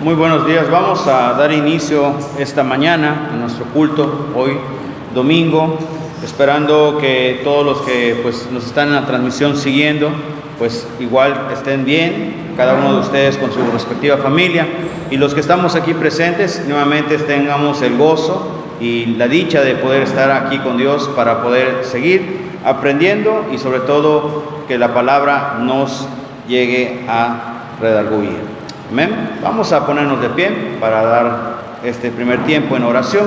Muy buenos días. Vamos a dar inicio esta mañana a nuestro culto, hoy domingo, esperando que todos los que nos están en la transmisión siguiendo, igual estén bien, cada uno de ustedes con su respectiva familia, y los que estamos aquí presentes, nuevamente tengamos el gozo y la dicha de poder estar aquí con Dios para poder seguir aprendiendo y sobre todo que la palabra nos llegue a redarguir. Amén. Vamos a ponernos de pie para dar este primer tiempo en oración.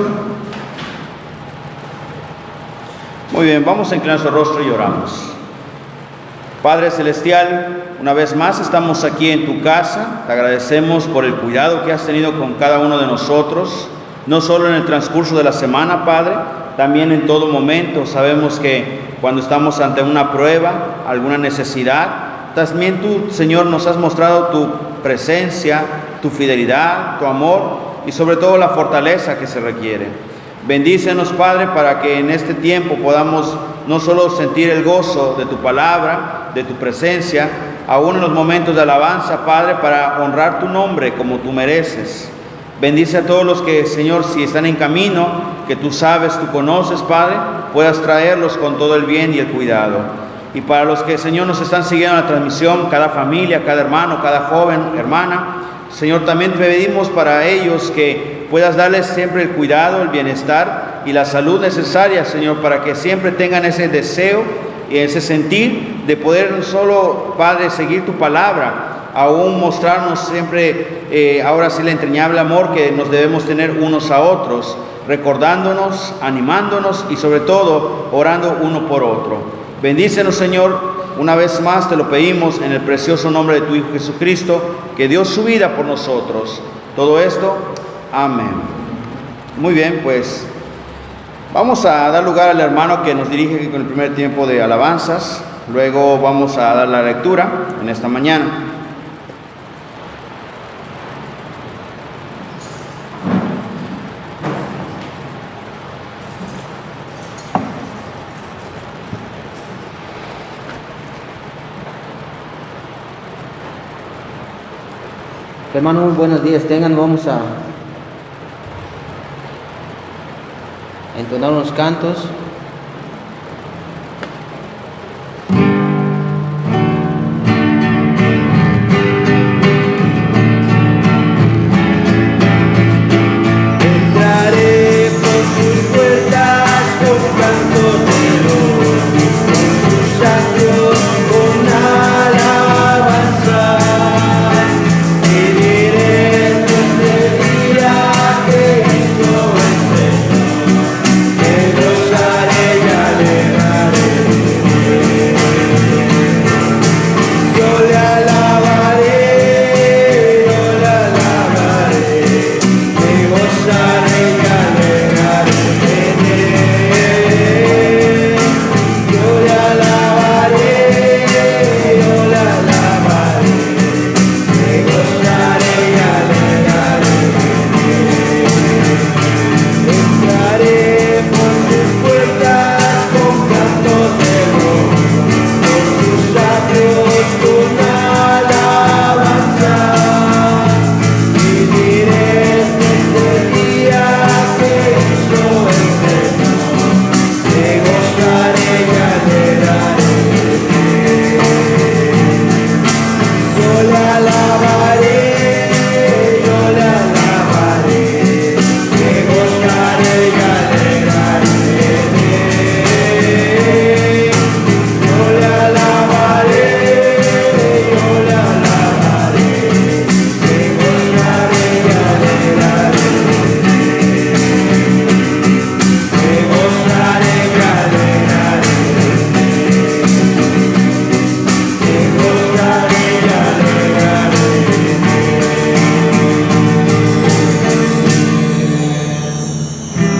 Muy bien, vamos a inclinar nuestro rostro y oramos. Padre Celestial, una vez más estamos aquí en tu casa. Te agradecemos por el cuidado que has tenido con cada uno de nosotros, no solo en el transcurso de la semana, Padre, también en todo momento. Sabemos que cuando estamos ante una prueba, alguna necesidad, también tú, Señor, nos has mostrado tu presencia, tu fidelidad, tu amor y sobre todo la fortaleza que se requiere. Bendícenos, Padre, para que en este tiempo podamos no solo sentir el gozo de tu palabra, de tu presencia, aún en los momentos de alabanza, Padre, para honrar tu nombre como tú mereces. Bendice a todos los que, Señor, si están en camino, que tú sabes, tú conoces, Padre, puedas traerlos con todo el bien y el cuidado. Y para los que, Señor, nos están siguiendo en la transmisión, cada familia, cada hermano, cada joven, hermana, Señor, también te pedimos para ellos que puedas darles siempre el cuidado, el bienestar y la salud necesaria, Señor, para que siempre tengan ese deseo y ese sentir de poder no solo, Padre, seguir tu palabra, aún mostrarnos siempre, ahora sí, el entrañable amor que nos debemos tener unos a otros, recordándonos, animándonos y sobre todo orando uno por otro. Bendícenos, Señor, una vez más te lo pedimos en el precioso nombre de tu Hijo Jesucristo, que dio su vida por nosotros. Todo esto, amén. Muy bien, vamos a dar lugar al hermano que nos dirige con el primer tiempo de alabanzas. Luego vamos a dar la lectura en esta mañana. Hermanos, muy buenos días tengan. Vamos a entonar unos cantos. Entraré por tus puertas con cantos de oro, con tus atrios con alabanza.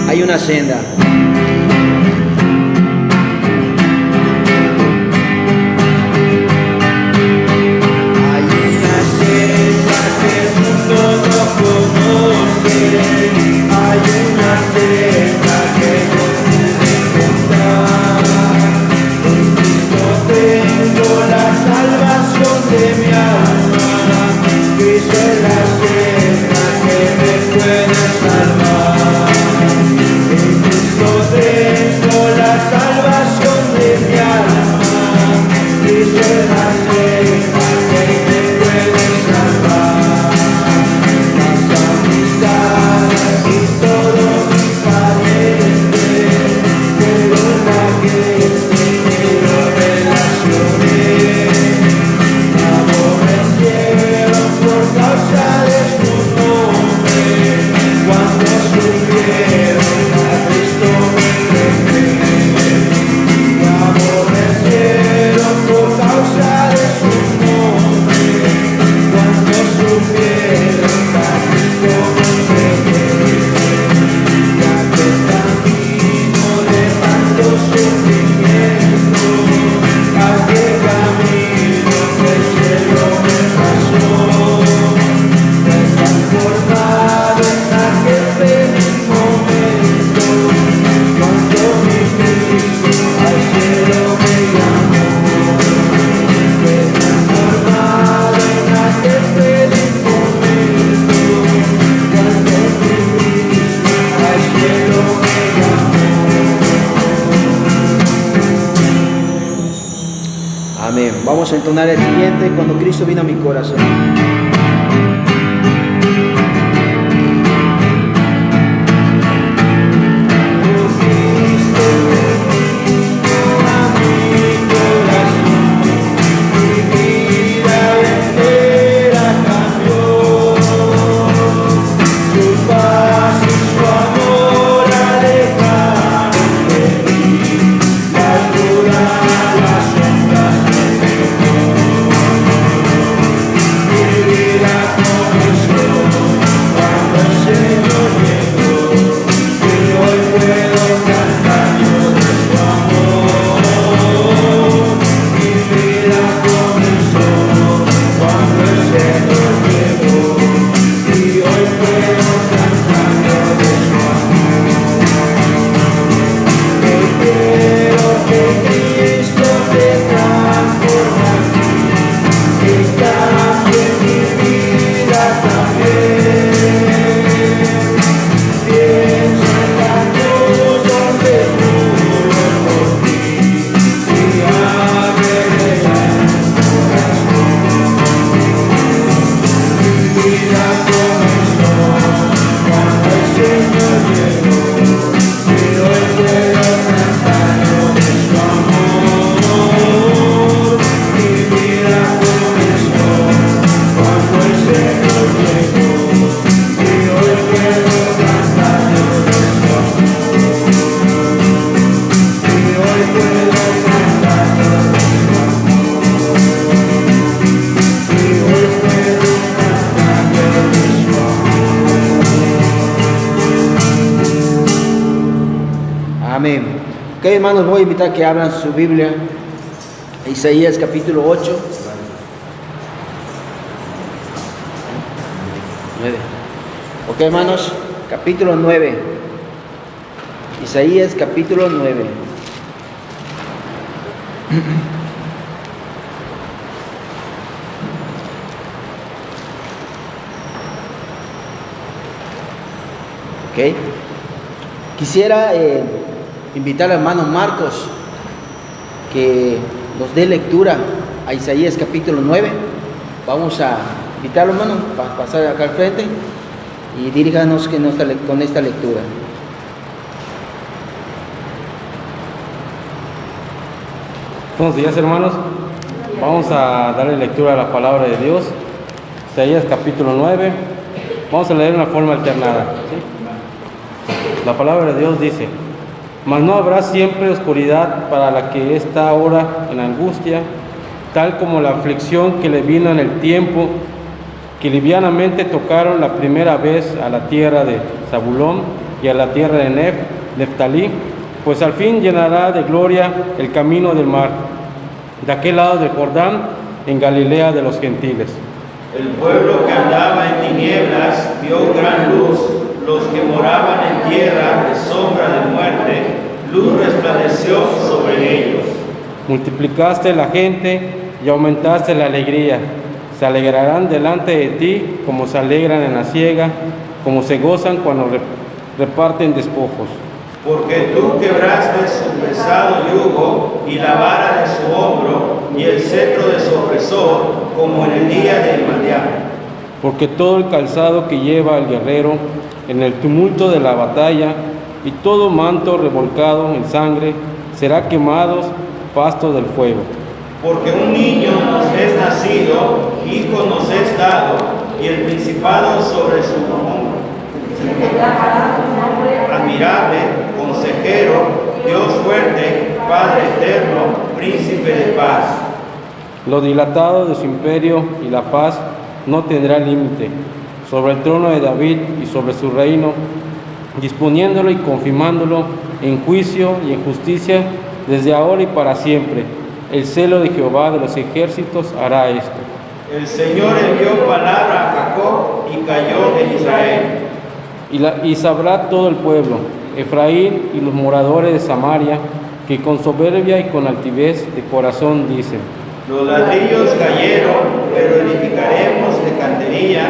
Hay una senda. Hay una senda que el mundo no conoce. Hay una senda que no pude encontrar. En Cristo tengo la salvación de mi alma. Cristo es la senda. Vamos a entonar el siguiente, cuando Cristo vino a mi corazón. Amén. Ok, hermanos, voy a invitar a que abran su Biblia. Isaías capítulo 8. 9. Ok, hermanos, capítulo 9. Isaías capítulo 9. Ok. Quisiera invitar al hermano Marcos que nos dé lectura a Isaías capítulo 9. Vamos a invitarlo, hermano, para pasar acá al frente y diríjanos con esta lectura. Buenos días, hermanos. Vamos a darle lectura a la palabra de Dios. Isaías capítulo 9. Vamos a leer de una forma alternada, ¿sí? La palabra de Dios dice: mas no habrá siempre oscuridad para la que está ahora en angustia, tal como la aflicción que le vino en el tiempo que livianamente tocaron la primera vez a la tierra de Zabulón y a la tierra de Neftalí, pues al fin llenará de gloria el camino del mar, de aquel lado del Jordán, en Galilea de los gentiles. El pueblo que andaba en tinieblas vio gran luz, los que moraban en tierra de sombra de muerte, luz resplandeció sobre ellos. Multiplicaste la gente y aumentaste la alegría. Se alegrarán delante de ti como se alegran en la siega, como se gozan cuando reparten despojos. Porque tú quebraste su pesado yugo y la vara de su hombro y el cetro de su opresor, como en el día de Madián. Porque todo el calzado que lleva el guerrero en el tumulto de la batalla y todo manto revolcado en sangre será quemados pasto del fuego. Porque un niño nos es nacido, hijo nos es dado, y el principado sobre su hombro. Admirable, consejero, Dios fuerte, Padre eterno, príncipe de paz. Lo dilatado de su imperio y la paz no tendrá límite sobre el trono de David y sobre su reino, disponiéndolo y confirmándolo en juicio y en justicia desde ahora y para siempre. El celo de Jehová de los ejércitos hará esto. El Señor envió palabra a Jacob y cayó en Israel. Y sabrá todo el pueblo, Efraín y los moradores de Samaria, que con soberbia y con altivez de corazón dicen: Los ladrillos cayeron, pero edificaremos de canterilla.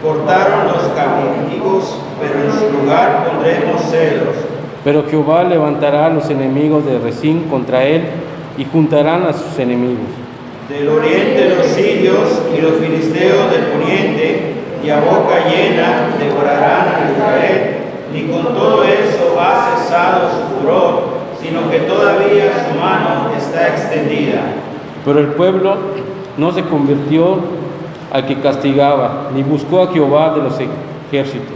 Cortaron los cautivos, pero en su lugar pondremos cedros. Pero Jehová levantará a los enemigos de Rezín contra él, y juntarán a sus enemigos. Del oriente los sirios y los filisteos del poniente, y a boca llena devorarán a Israel. Ni con todo eso ha cesado su furor, sino que todavía su mano está extendida. Pero el pueblo no se convirtió al que castigaba, ni buscó a Jehová de los ejércitos.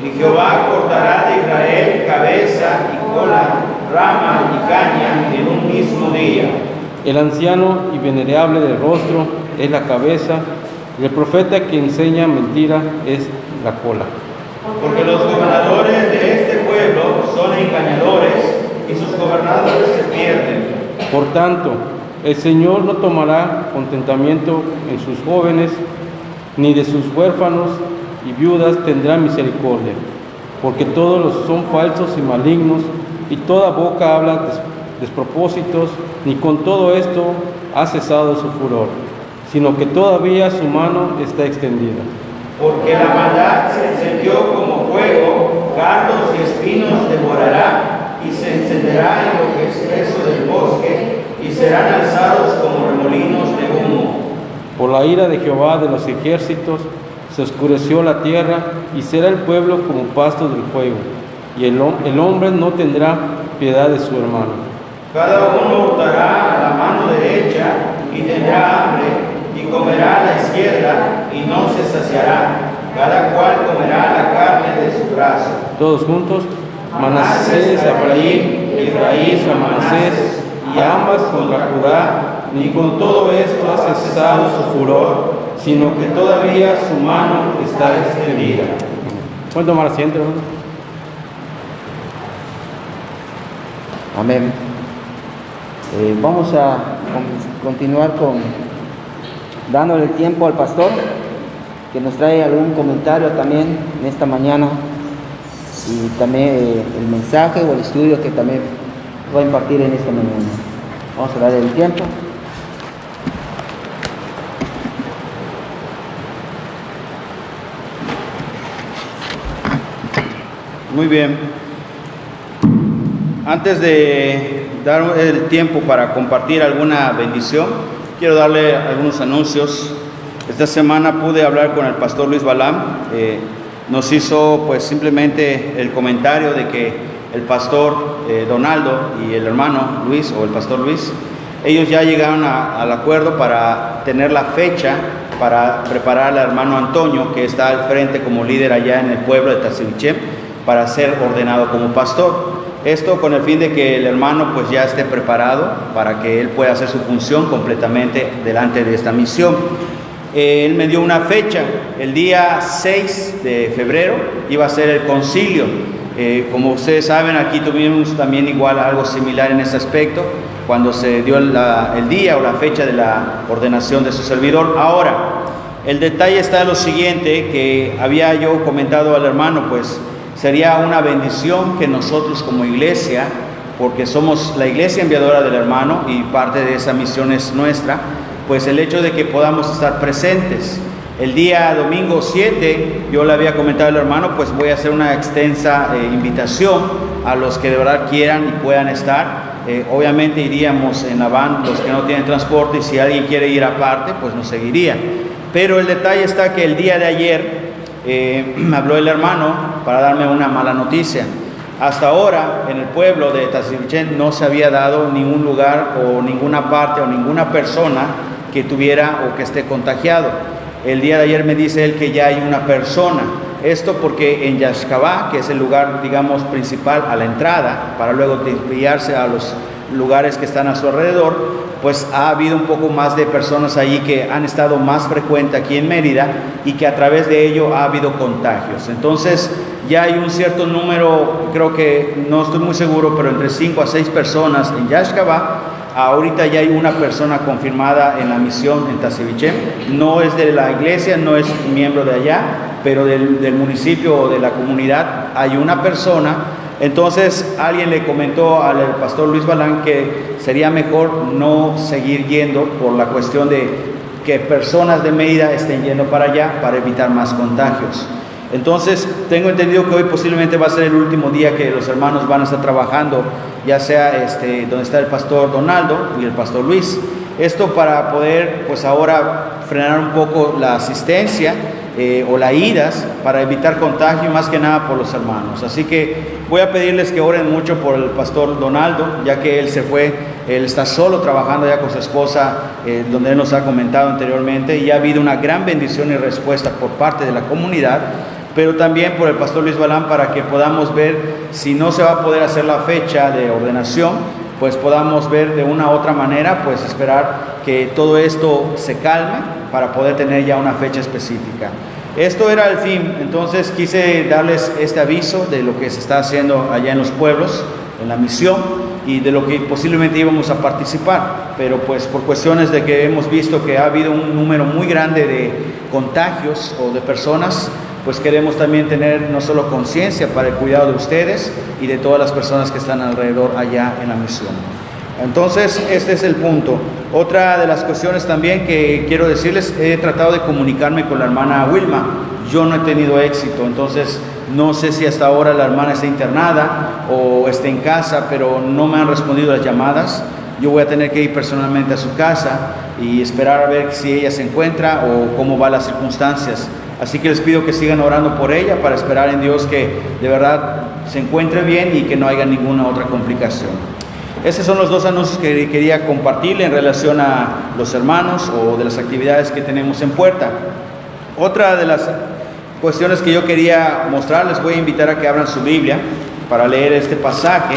Y Jehová cortará de Israel cabeza y cola, rama y caña en un mismo día. El anciano y venerable del rostro es la cabeza, y el profeta que enseña mentira es la cola. Porque los gobernadores de este pueblo son engañadores, y sus gobernadores se pierden. Por tanto, el Señor no tomará contentamiento en sus jóvenes, ni de sus huérfanos y viudas tendrá misericordia, porque todos los son falsos y malignos, y toda boca habla despropósitos, ni con todo esto ha cesado su furor, sino que todavía su mano está extendida. Porque la maldad se encendió como fuego, cardos y espinos devorará, y se encenderá en lo que es espeso del bosque, y serán alzados como remolinos de humo. Por la ira de Jehová de los ejércitos se oscureció la tierra, y será el pueblo como pasto del fuego, y el hombre no tendrá piedad de su hermano. Cada uno hurtará a la mano derecha y tendrá hambre, y comerá a la izquierda y no se saciará. Cada cual comerá la carne de su brazo. Todos juntos: Manasés a Efraín, Efraín a Manasés, y ambas contra Judá, ni con todo esto ha cesado su furor, sino que todavía su mano está extendida. ¿Pueden tomar asiento, hermano? Amén. Vamos a continuar dándole el tiempo al pastor, que nos trae algún comentario también en esta mañana, y también el mensaje o el estudio que también va a impartir en esta mañana. Vamos a darle el tiempo. Muy bien. Antes de dar el tiempo para compartir alguna bendición, quiero darle algunos anuncios. Esta semana pude hablar con el pastor Luis Balam. Nos hizo pues simplemente el comentario de que el pastor Donaldo y el hermano Luis, o el pastor Luis, ellos ya llegaron al acuerdo para tener la fecha para preparar al hermano Antonio, que está al frente como líder allá en el pueblo de Tazilichem, para ser ordenado como pastor. Esto con el fin de que el hermano pues ya esté preparado para que él pueda hacer su función completamente delante de esta misión. Él me dio una fecha, el día 6 de febrero iba a ser el concilio. Como ustedes saben, aquí tuvimos también igual algo similar en ese aspecto, cuando se dio el día o la fecha de la ordenación de su servidor. Ahora, el detalle está en lo siguiente, que había yo comentado al hermano, pues sería una bendición que nosotros como iglesia, porque somos la iglesia enviadora del hermano y parte de esa misión es nuestra, pues el hecho de que podamos estar presentes. El día domingo 7, yo le había comentado al hermano, pues voy a hacer una extensa invitación a los que de verdad quieran y puedan estar. Obviamente iríamos en la van los que no tienen transporte, y si alguien quiere ir aparte, pues nos seguiría. Pero el detalle está que el día de ayer me habló el hermano para darme una mala noticia. Hasta ahora en el pueblo de Tazivichén no se había dado ningún lugar o ninguna parte o ninguna persona que tuviera o que esté contagiado. El día de ayer me dice él que ya hay una persona. Esto porque en Yaxcabá, que es el lugar, digamos, principal a la entrada, para luego desviarse a los lugares que están a su alrededor, pues ha habido un poco más de personas allí que han estado más frecuentes aquí en Mérida y que a través de ello ha habido contagios. Entonces ya hay un cierto número, creo que, no estoy muy seguro, pero entre 5 a 6 personas en Yaxcabá. Ahorita ya hay una persona confirmada en la misión en Tazivichén. No es de la iglesia, no es miembro de allá, pero del municipio o de la comunidad hay una persona. Entonces alguien le comentó al pastor Luis Balán que sería mejor no seguir yendo por la cuestión de que personas de Mérida estén yendo para allá para evitar más contagios. Entonces tengo entendido que hoy posiblemente va a ser el último día que los hermanos van a estar trabajando, ya sea donde está el pastor Donaldo y el pastor Luis. Esto para poder pues ahora frenar un poco la asistencia o las idas para evitar contagio, más que nada por los hermanos. Así que voy a pedirles que oren mucho por el pastor Donaldo, ya que él se fue, él está solo trabajando ya con su esposa, donde él nos ha comentado anteriormente, y ha habido una gran bendición y respuesta por parte de la comunidad, pero también por el pastor Luis Balán, para que podamos ver si no se va a poder hacer la fecha de ordenación, pues podamos ver de una u otra manera, pues esperar que todo esto se calme para poder tener ya una fecha específica. Esto era el fin. Entonces quise darles este aviso de lo que se está haciendo allá en los pueblos, en la misión, y de lo que posiblemente íbamos a participar, pero pues por cuestiones de que hemos visto que ha habido un número muy grande de contagios o de personas, pues queremos también tener no solo conciencia para el cuidado de ustedes y de todas las personas que están alrededor allá en la misión. Entonces, este es el punto. Otra de las cuestiones también que quiero decirles, he tratado de comunicarme con la hermana Wilma. Yo no he tenido éxito, entonces no sé si hasta ahora la hermana está internada o está en casa, pero no me han respondido las llamadas. Yo voy a tener que ir personalmente a su casa y esperar a ver si ella se encuentra o cómo van las circunstancias. Así que les pido que sigan orando por ella para esperar en Dios que de verdad se encuentre bien y que no haya ninguna otra complicación. Estos son los dos anuncios que quería compartir en relación a los hermanos o de las actividades que tenemos en puerta. Otra de las cuestiones que yo quería mostrarles, voy a invitar a que abran su Biblia para leer este pasaje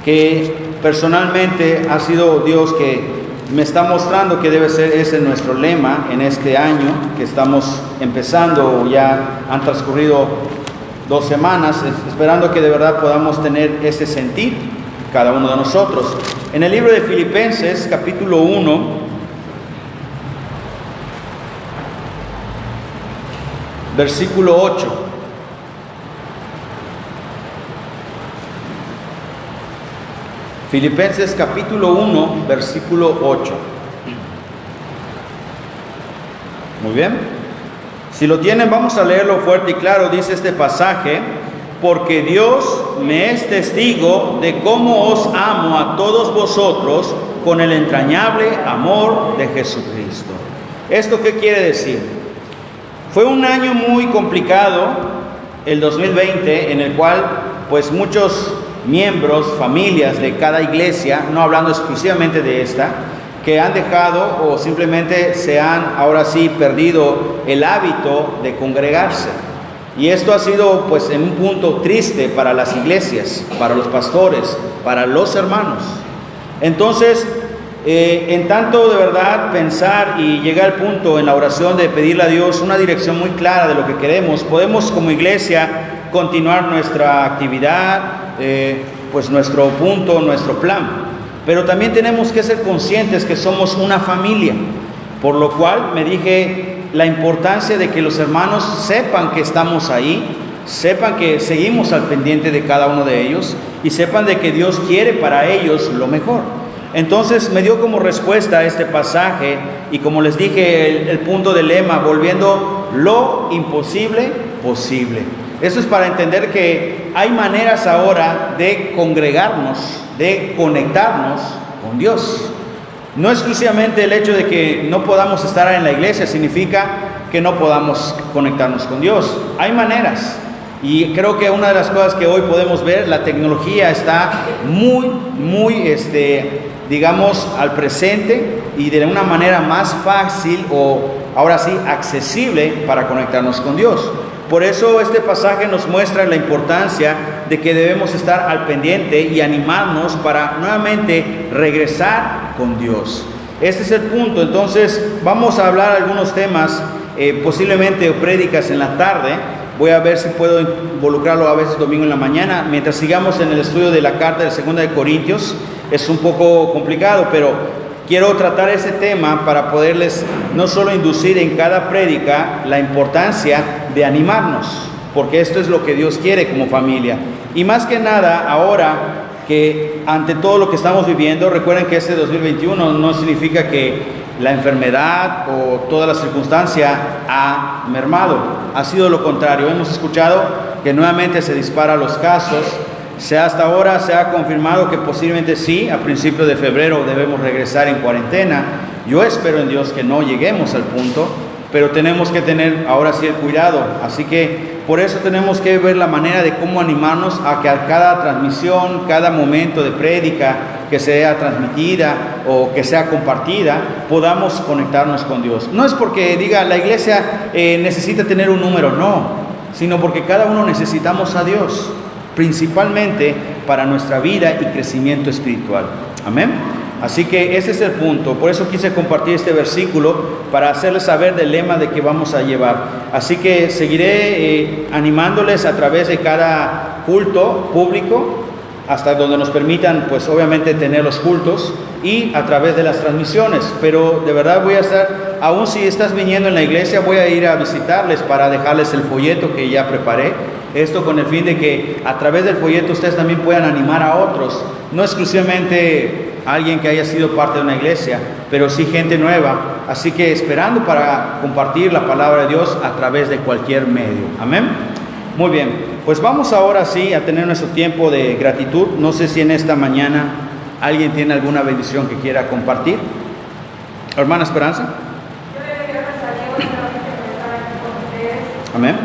que personalmente ha sido Dios que me está mostrando que debe ser ese nuestro lema en este año que estamos empezando. Ya han transcurrido 2 semanas, esperando que de verdad podamos tener ese sentir cada uno de nosotros. En el libro de Filipenses, capítulo 1, versículo 8. Filipenses capítulo 1, versículo 8. Muy bien. Si lo tienen, vamos a leerlo fuerte y claro. Dice este pasaje: porque Dios me es testigo de cómo os amo a todos vosotros con el entrañable amor de Jesucristo. ¿Esto qué quiere decir? Fue un año muy complicado, el 2020, en el cual pues muchos miembros, familias de cada iglesia, no hablando exclusivamente de esta, que han dejado o simplemente se han ahora sí perdido el hábito de congregarse. Y esto ha sido pues en un punto triste para las iglesias, para los pastores, para los hermanos. Entonces, en tanto de verdad pensar y llegar al punto en la oración de pedirle a Dios una dirección muy clara de lo que queremos, podemos como iglesia continuar nuestra actividad, pues nuestro punto, nuestro plan. Pero también tenemos que ser conscientes que somos una familia, por lo cual me dije la importancia de que los hermanos sepan que estamos ahí, sepan que seguimos al pendiente de cada uno de ellos y sepan de que Dios quiere para ellos lo mejor. Entonces me dio como respuesta a este pasaje y como les dije el punto del lema, volviendo lo imposible posible. Esto es para entender que hay maneras ahora de congregarnos, de conectarnos con Dios. No exclusivamente el hecho de que no podamos estar en la iglesia significa que no podamos conectarnos con Dios. Hay maneras. Y creo que una de las cosas que hoy podemos ver, la tecnología está muy, digamos, al presente y de una manera más fácil o ahora sí accesible para conectarnos con Dios. Por eso este pasaje nos muestra la importancia de que debemos estar al pendiente y animarnos para nuevamente regresar con Dios. Este es el punto. Entonces vamos a hablar algunos temas, posiblemente prédicas en la tarde. Voy a ver si puedo involucrarlo a veces domingo en la mañana. Mientras sigamos en el estudio de la carta de 2 de Corintios, es un poco complicado, pero quiero tratar ese tema para poderles no solo inducir en cada prédica la importancia de animarnos, porque esto es lo que Dios quiere como familia. Y más que nada, ahora que ante todo lo que estamos viviendo, recuerden que este 2021 no significa que la enfermedad o toda la circunstancia ha mermado. Ha sido lo contrario. Hemos escuchado que nuevamente se disparan los casos. Hasta ahora se ha confirmado que posiblemente sí, a principios de febrero debemos regresar en cuarentena. Yo espero en Dios que no lleguemos al punto, pero tenemos que tener ahora sí el cuidado. Así que por eso tenemos que ver la manera de cómo animarnos a que a cada transmisión, cada momento de prédica que sea transmitida o que sea compartida, podamos conectarnos con Dios. No es porque diga la iglesia necesita tener un número, no, sino porque cada uno necesitamos a Dios, principalmente para nuestra vida y crecimiento espiritual. Amén. Así que ese es el punto. Por eso quise compartir este versículo para hacerles saber del lema de que vamos a llevar. Así que seguiré animándoles a través de cada culto público, hasta donde nos permitan, pues obviamente tener los cultos, y a través de las transmisiones. Pero de verdad voy a estar, aún si estás viniendo en la iglesia, voy a ir a visitarles para dejarles el folleto que ya preparé. Esto con el fin de que a través del folleto ustedes también puedan animar a otros, no exclusivamente alguien que haya sido parte de una iglesia, pero sí gente nueva. Así que esperando para compartir la palabra de Dios a través de cualquier medio. Amén. Muy bien, pues vamos ahora sí a tener nuestro tiempo de gratitud. No sé si en esta mañana alguien tiene alguna bendición que quiera compartir. Hermana Esperanza. Amén.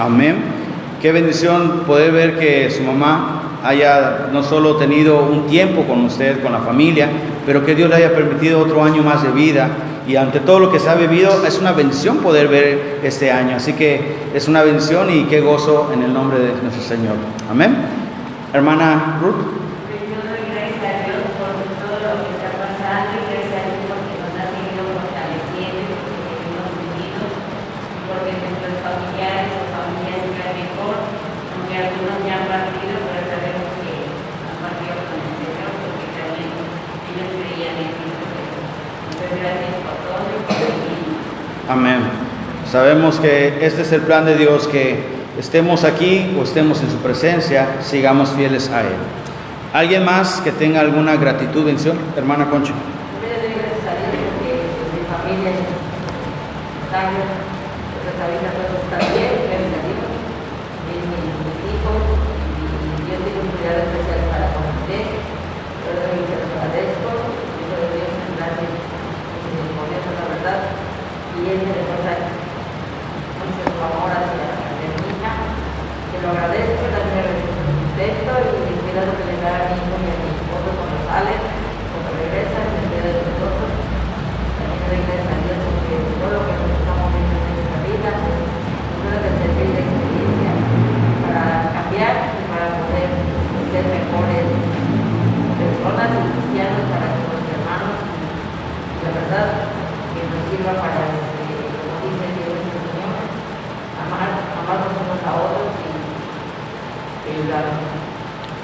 Amén. Qué bendición poder ver que su mamá haya no solo tenido un tiempo con usted, con la familia, pero que Dios le haya permitido otro año más de vida. Y ante todo lo que se ha vivido, es una bendición poder ver este año. Así que es una bendición y qué gozo en el nombre de nuestro Señor. Amén. Hermana Ruth. Amén. Sabemos que este es el plan de Dios, que estemos aquí o estemos en su presencia, sigamos fieles a Él. ¿Alguien más que tenga alguna gratitud, bendición? Hermana Concha.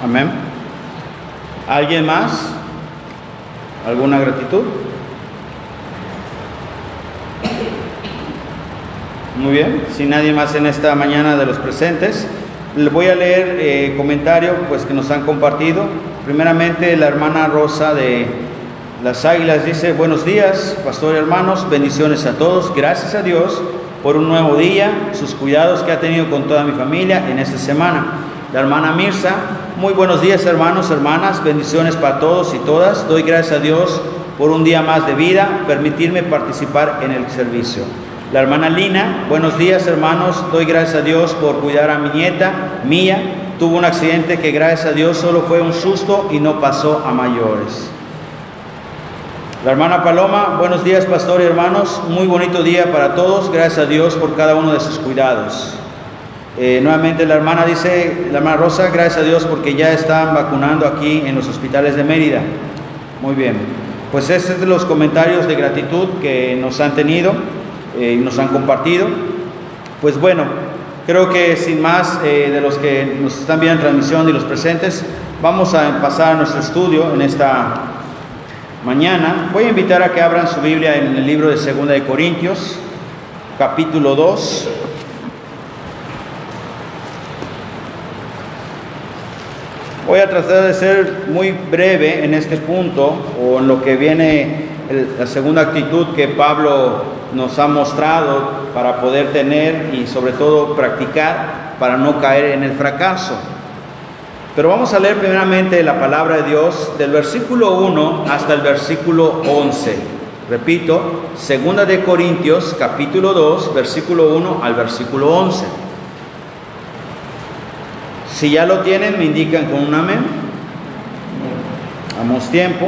Amén. ¿Alguien más? ¿Alguna gratitud? Muy bien, sin nadie más en esta mañana de los presentes, le voy a leer comentario pues, que nos han compartido. Primeramente, la hermana Rosa de Las Águilas dice: buenos días, pastor y hermanos, bendiciones a todos. Gracias a Dios por un nuevo día, sus cuidados que ha tenido con toda mi familia en esta semana. La hermana Mirza: muy buenos días, hermanos, hermanas, bendiciones para todos y todas. Doy gracias a Dios por un día más de vida, permitirme participar en el servicio. La hermana Lina: buenos días, hermanos, doy gracias a Dios por cuidar a mi nieta, Mía. Tuvo un accidente que gracias a Dios solo fue un susto y no pasó a mayores. La hermana Paloma: buenos días, pastor y hermanos, muy bonito día para todos, gracias a Dios por cada uno de sus cuidados. Nuevamente la hermana dice, la hermana Rosa: gracias a Dios porque ya están vacunando aquí en los hospitales de Mérida. Muy bien, pues este es de los comentarios de gratitud que nos han tenido y nos han compartido. Pues bueno, creo que sin más de los que nos están viendo en transmisión y los presentes, vamos a pasar a nuestro estudio en esta mañana. Voy a invitar a que abran su Biblia en el libro de 2 de Corintios, capítulo 2. Voy a tratar de ser muy breve en este punto, o en lo que viene la segunda actitud que Pablo nos ha mostrado para poder tener y sobre todo practicar para no caer en el fracaso. Pero vamos a leer primeramente la palabra de Dios del versículo 1 hasta el versículo 11. Repito, 2 de Corintios capítulo 2, versículo 1 al versículo 11. Si ya lo tienen, me indican con un amén. Damos tiempo.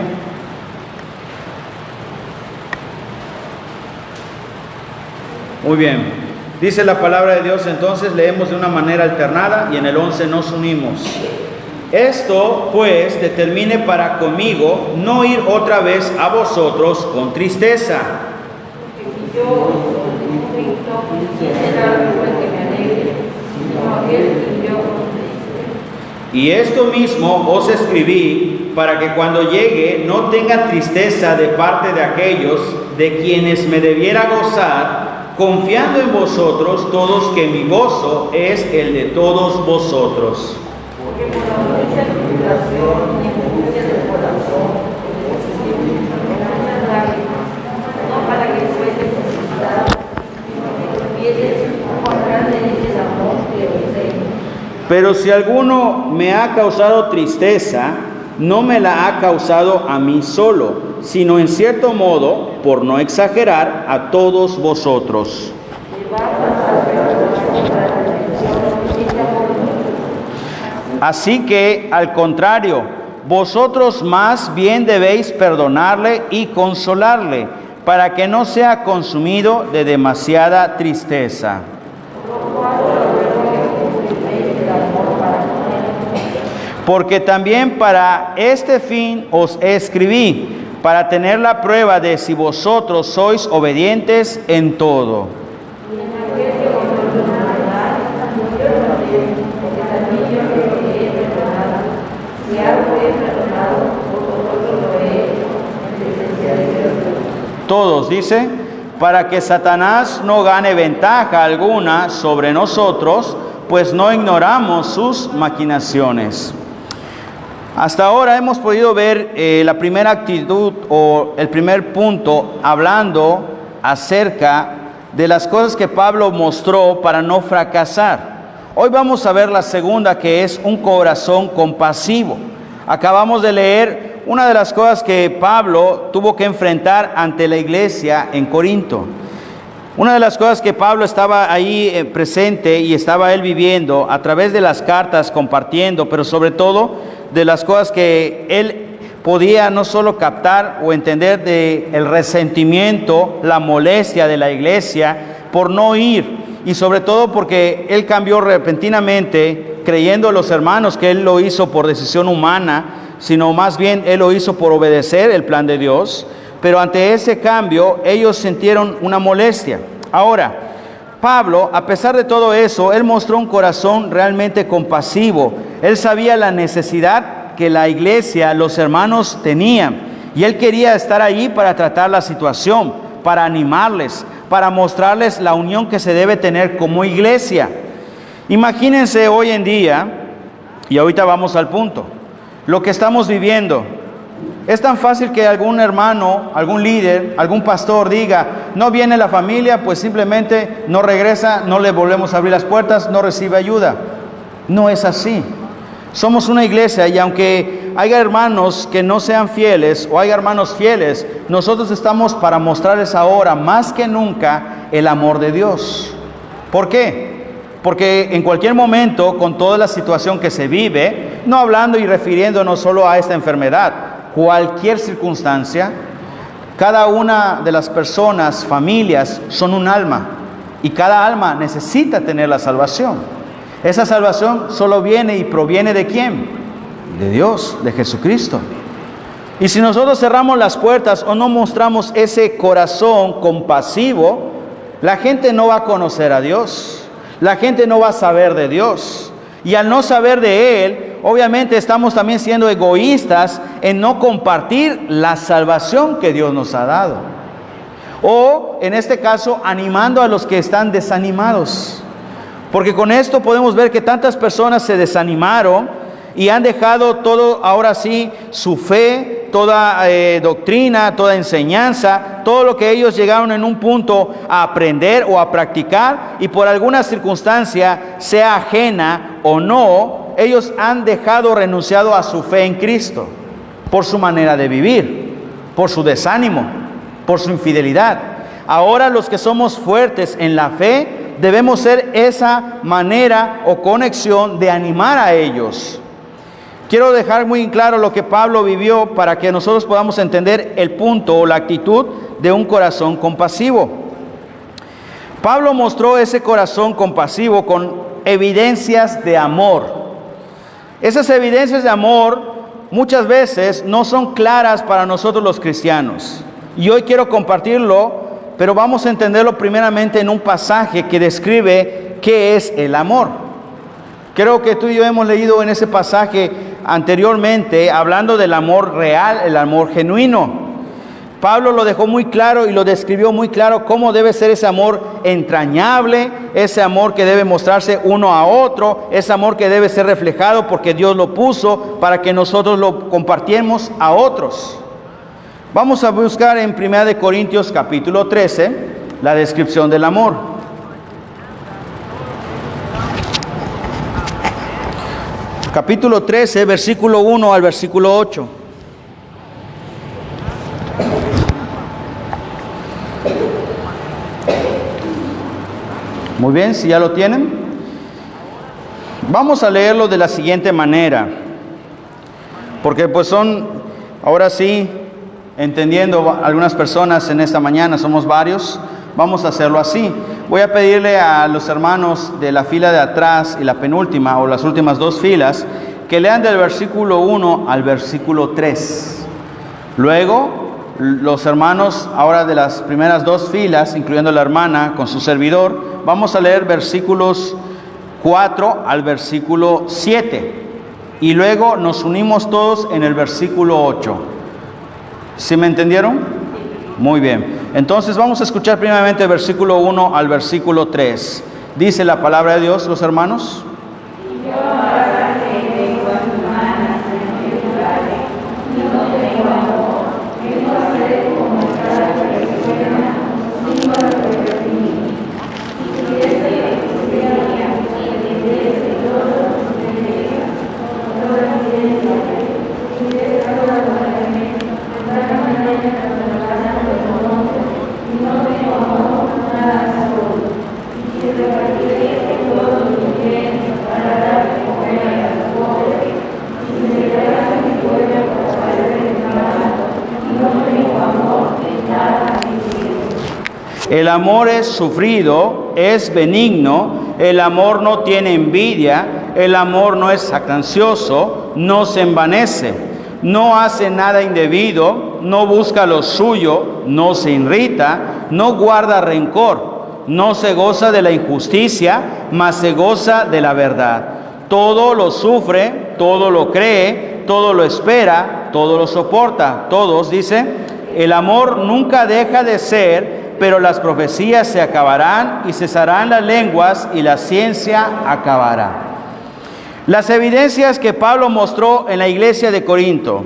Muy bien. Dice la palabra de Dios, entonces leemos de una manera alternada y en el 11 nos unimos. Esto pues determine para conmigo no ir otra vez a vosotros con tristeza. Y esto mismo os escribí para que cuando llegue no tenga tristeza de parte de aquellos de quienes me debiera gozar, confiando en vosotros todos que mi gozo es el de todos vosotros. Porque por la mucha tribulación y angustia del corazón, no para que fuese consultado, sino que tuvieses cuán grande es el amor que os tengo. Pero si alguno me ha causado tristeza, no me la ha causado a mí solo, sino en cierto modo, por no exagerar, a todos vosotros. Así que, al contrario, vosotros más bien debéis perdonarle y consolarle, para que no sea consumido de demasiada tristeza. Porque también para este fin os escribí, para tener la prueba de si vosotros sois obedientes en todo. Todos, dice, para que Satanás no gane ventaja alguna sobre nosotros, pues no ignoramos sus maquinaciones. Hasta ahora hemos podido ver la primera actitud o el primer punto hablando acerca de las cosas que Pablo mostró para no fracasar. Hoy vamos a ver la segunda, que es un corazón compasivo. Acabamos de leer una de las cosas que Pablo tuvo que enfrentar ante la iglesia en Corinto. Una de las cosas que Pablo estaba ahí presente y estaba él viviendo a través de las cartas, compartiendo, pero sobre todo de las cosas que él podía no solo captar o entender de el resentimiento, la molestia de la iglesia por no ir, y sobre todo porque él cambió repentinamente, creyendo los hermanos que él lo hizo por decisión humana, sino más bien él lo hizo por obedecer el plan de Dios. Pero ante ese cambio ellos sintieron una molestia. Ahora, Pablo, a pesar de todo eso, él mostró un corazón realmente compasivo. Él sabía la necesidad que la iglesia, los hermanos tenían, y él quería estar allí para tratar la situación, para animarles, para mostrarles la unión que se debe tener como iglesia. Imagínense hoy en día, y ahorita vamos al punto, lo que estamos viviendo. Es tan fácil que algún hermano, algún líder, algún pastor diga, no viene la familia, pues simplemente no regresa, no le volvemos a abrir las puertas, no recibe ayuda. No es así. Somos una iglesia y aunque haya hermanos que no sean fieles o haya hermanos fieles, nosotros estamos para mostrarles ahora más que nunca el amor de Dios. ¿Por qué? Porque en cualquier momento, con toda la situación que se vive, no hablando y refiriéndonos solo a esta enfermedad, cualquier circunstancia, cada una de las personas, familias, son un alma y cada alma necesita tener la salvación. Esa salvación solo viene y proviene ¿de quién? De Dios, de Jesucristo. Y si nosotros cerramos las puertas o no mostramos ese corazón compasivo, la gente no va a conocer a Dios, la gente no va a saber de Dios. Y al no saber de Él, obviamente estamos también siendo egoístas en no compartir la salvación que Dios nos ha dado. O, en este caso, animando a los que están desanimados. Porque con esto podemos ver que tantas personas se desanimaron y han dejado todo, ahora sí, su fe, toda doctrina, toda enseñanza, todo lo que ellos llegaron en un punto a aprender o a practicar, y por alguna circunstancia, sea ajena o no, ellos han renunciado a su fe en Cristo, por su manera de vivir, por su desánimo, por su infidelidad. Ahora los que somos fuertes en la fe, debemos ser esa manera o conexión de animar a ellos. Quiero dejar muy en claro lo que Pablo vivió para que nosotros podamos entender el punto o la actitud de un corazón compasivo. Pablo mostró ese corazón compasivo con evidencias de amor. Esas evidencias de amor muchas veces no son claras para nosotros los cristianos. Y hoy quiero compartirlo, pero vamos a entenderlo primeramente en un pasaje que describe qué es el amor. Creo que tú y yo hemos leído en ese pasaje anteriormente, hablando del amor real, el amor genuino. Pablo lo dejó muy claro y lo describió muy claro cómo debe ser ese amor entrañable, ese amor que debe mostrarse uno a otro, ese amor que debe ser reflejado porque Dios lo puso para que nosotros lo compartiéramos a otros. Vamos a buscar en 1 Corintios capítulo 13 la descripción del amor. Capítulo 13, versículo 1 al versículo 8. Muy bien, si ya lo tienen, vamos a leerlo de la siguiente manera, porque pues ahora sí, entendiendo algunas personas en esta mañana, somos varios, vamos a hacerlo así. Voy a pedirle a los hermanos de la fila de atrás y la penúltima o las últimas dos filas que lean del versículo 1 al versículo 3. Luego, los hermanos ahora de las primeras dos filas, incluyendo la hermana con su servidor, vamos a leer versículos 4 al versículo 7. Y luego nos unimos todos en el versículo 8. ¿Sí me entendieron? Muy bien. Entonces vamos a escuchar primeramente el versículo 1 al versículo 3. Dice la palabra de Dios, los hermanos. El amor es sufrido, es benigno, el amor no tiene envidia, el amor no es jactancioso, no se envanece, no hace nada indebido, no busca lo suyo, no se irrita, no guarda rencor, no se goza de la injusticia, mas se goza de la verdad. Todo lo sufre, todo lo cree, todo lo espera, todo lo soporta. Todos, dice, el amor nunca deja de ser, pero las profecías se acabarán y cesarán las lenguas y la ciencia acabará. Las evidencias que Pablo mostró en la iglesia de Corinto,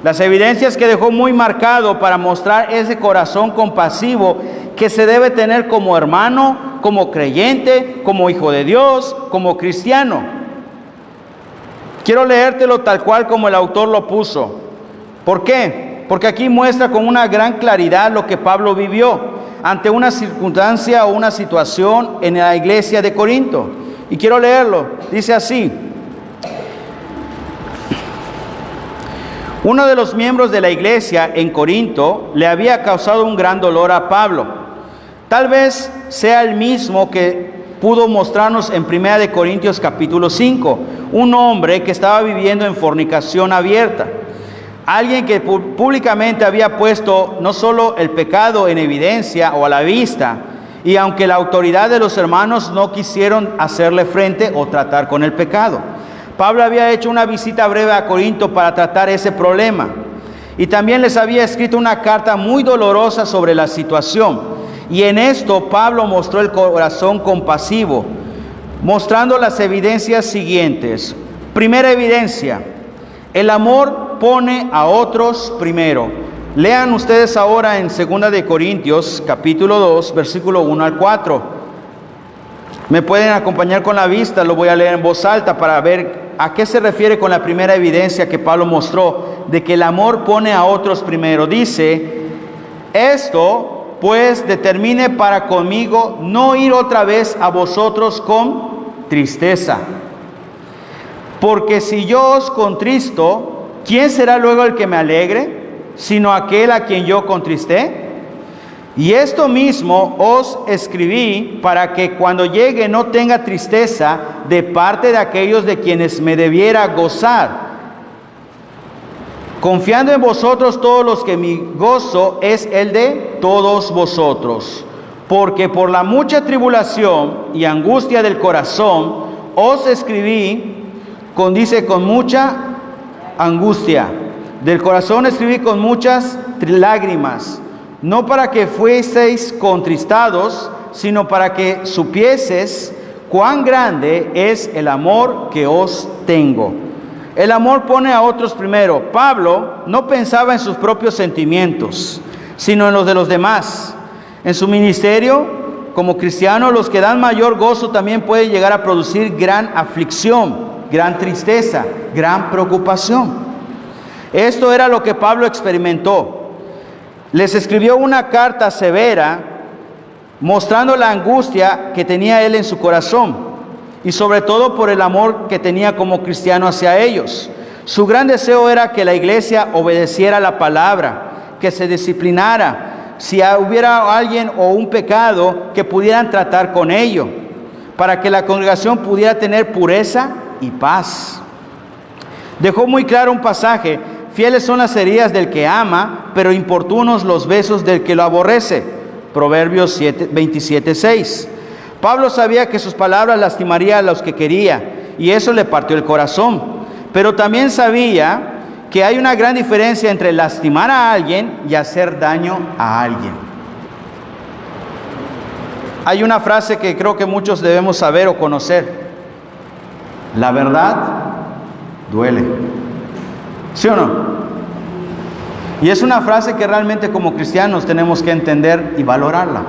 las evidencias que dejó muy marcado para mostrar ese corazón compasivo que se debe tener como hermano, como creyente, como hijo de Dios, como cristiano. Quiero leértelo tal cual como el autor lo puso. ¿Por qué? Porque aquí muestra con una gran claridad lo que Pablo vivió ante una circunstancia o una situación en la iglesia de Corinto. Y quiero leerlo. Dice así: uno de los miembros de la iglesia en Corinto le había causado un gran dolor a Pablo. Tal vez sea el mismo que pudo mostrarnos en 1 de Corintios capítulo 5, un hombre que estaba viviendo en fornicación abierta. Alguien que públicamente había puesto no solo el pecado en evidencia o a la vista, y aunque la autoridad de los hermanos no quisieron hacerle frente o tratar con el pecado. Pablo había hecho una visita breve a Corinto para tratar ese problema, y también les había escrito una carta muy dolorosa sobre la situación. Y en esto Pablo mostró el corazón compasivo, mostrando las evidencias siguientes. Primera evidencia: el amor pone a otros primero. Lean ustedes ahora en 2 de Corintios, capítulo 2, versículo 1 al 4. Me pueden acompañar con la vista, lo voy a leer en voz alta para ver a qué se refiere con la primera evidencia que Pablo mostró de que el amor pone a otros primero. Dice: esto pues determine para conmigo no ir otra vez a vosotros con tristeza. Porque si yo os contristo, ¿quién será luego el que me alegre, sino aquel a quien yo contristé? Y esto mismo os escribí para que cuando llegue no tenga tristeza de parte de aquellos de quienes me debiera gozar, confiando en vosotros todos los que mi gozo es el de todos vosotros. Porque por la mucha tribulación y angustia del corazón os escribí, con mucha angustia del corazón escribí con muchas lágrimas, no para que fueseis contristados, sino para que supieses cuán grande es el amor que os tengo. El amor pone a otros primero. Pablo no pensaba en sus propios sentimientos, sino en los de los demás. En su ministerio, como cristiano, los que dan mayor gozo también pueden llegar a producir gran aflicción, gran tristeza, gran preocupación. Esto era lo que Pablo experimentó. Les escribió una carta severa mostrando la angustia que tenía él en su corazón, y sobre todo por el amor que tenía como cristiano hacia ellos. Su gran deseo era que la iglesia obedeciera la palabra, que se disciplinara, si hubiera alguien o un pecado, que pudieran tratar con ello, para que la congregación pudiera tener pureza y paz. Dejó muy claro un pasaje: fieles son las heridas del que ama, pero importunos los besos del que lo aborrece. Proverbios 27:6. Pablo sabía que sus palabras lastimarían a los que quería, y eso le partió el corazón. Pero también sabía que hay una gran diferencia entre lastimar a alguien y hacer daño a alguien. Hay una frase que creo que muchos debemos saber o conocer: la verdad duele. ¿Sí o no? Y es una frase que realmente como cristianos tenemos que entender y valorarla.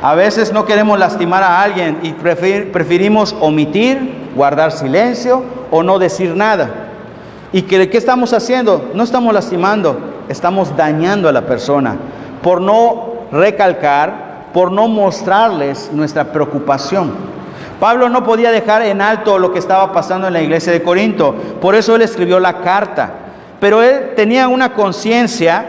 A veces no queremos lastimar a alguien y preferimos omitir, guardar silencio o no decir nada. ¿Y qué estamos haciendo? No estamos lastimando, estamos dañando a la persona por no recalcar, por no mostrarles nuestra preocupación. Pablo no podía dejar en alto lo que estaba pasando en la iglesia de Corinto, por eso él escribió la carta. Pero él tenía una conciencia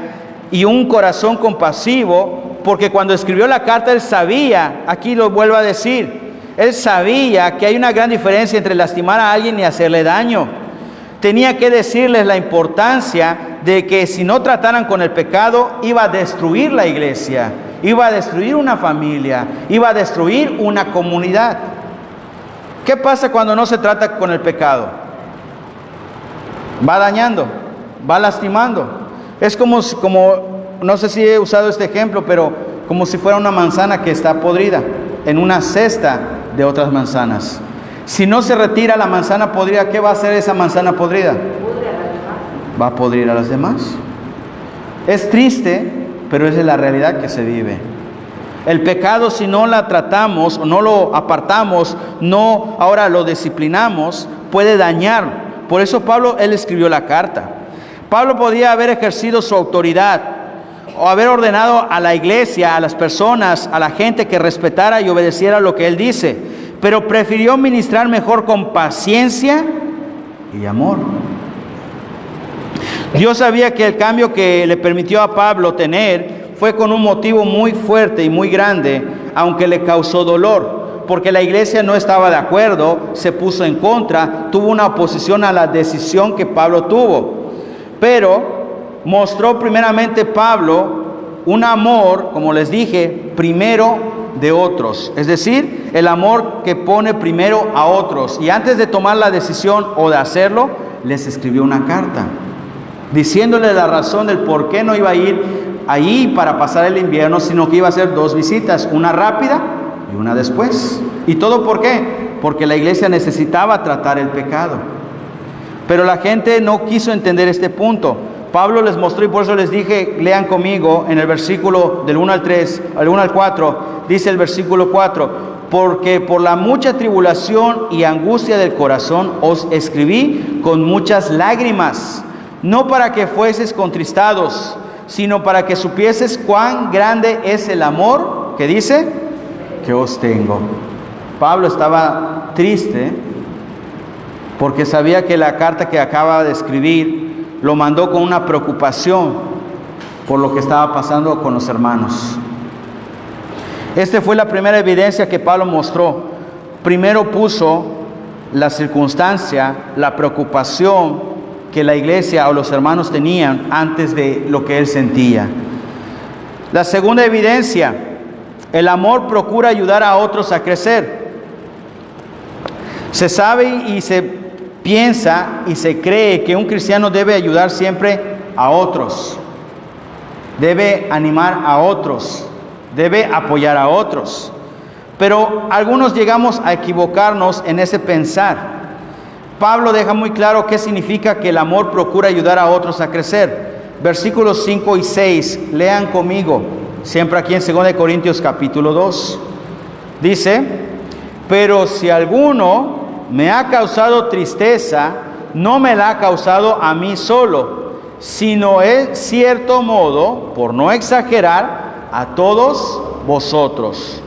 y un corazón compasivo, porque cuando escribió la carta él sabía, aquí lo vuelvo a decir, él sabía que hay una gran diferencia entre lastimar a alguien y hacerle daño. Tenía que decirles la importancia de que si no trataran con el pecado, iba a destruir la iglesia, iba a destruir una familia, iba a destruir una comunidad. ¿Qué pasa cuando no se trata con el pecado? Va dañando, va lastimando. Es no sé si he usado este ejemplo, pero como si fuera una manzana que está podrida en una cesta de otras manzanas. Si no se retira la manzana podrida, ¿qué va a hacer esa manzana podrida? Va a podrir a las demás. Es triste, pero esa es la realidad que se vive. El pecado, si no la tratamos o no lo apartamos, no ahora lo disciplinamos, puede dañar. Por eso Pablo, él escribió la carta. Pablo podía haber ejercido su autoridad o haber ordenado a la iglesia, a las personas, a la gente que respetara y obedeciera lo que él dice, pero prefirió ministrar mejor con paciencia y amor. Dios sabía que el cambio que le permitió a Pablo tener fue con un motivo muy fuerte y muy grande, aunque le causó dolor, porque la iglesia no estaba de acuerdo, se puso en contra, tuvo una oposición a la decisión que Pablo tuvo. Pero mostró primeramente Pablo un amor, como les dije, primero de otros, es decir, el amor que pone primero a otros. Y antes de tomar la decisión o de hacerlo, les escribió una carta, diciéndole la razón del por qué no iba a ir ahí para pasar el invierno, sino que iba a hacer 2 visitas, una rápida y una después. ¿Y todo por qué? Porque la iglesia necesitaba tratar el pecado. Pero la gente no quiso entender este punto. Pablo les mostró, y por eso les dije, lean conmigo en el versículo del 1 al 3, al 1 al 4, dice el versículo 4, porque por la mucha tribulación y angustia del corazón os escribí con muchas lágrimas, no para que fueses contristados, sino para que supieses cuán grande es el amor, que dice, que os tengo. Pablo estaba triste porque sabía que la carta que acaba de escribir lo mandó con una preocupación por lo que estaba pasando con los hermanos. Esta fue la primera evidencia que Pablo mostró. Primero puso la circunstancia, la preocupación que la iglesia o los hermanos tenían antes de lo que él sentía. La segunda evidencia, el amor procura ayudar a otros a crecer. Se sabe y se piensa y se cree que un cristiano debe ayudar siempre a otros, debe animar a otros, debe apoyar a otros. Pero algunos llegamos a equivocarnos en ese pensar. Pablo deja muy claro qué significa que el amor procura ayudar a otros a crecer. Versículos 5 y 6, lean conmigo, siempre aquí en 2 Corintios capítulo 2. Dice, pero si alguno me ha causado tristeza, no me la ha causado a mí solo, sino en cierto modo, por no exagerar, a todos vosotros.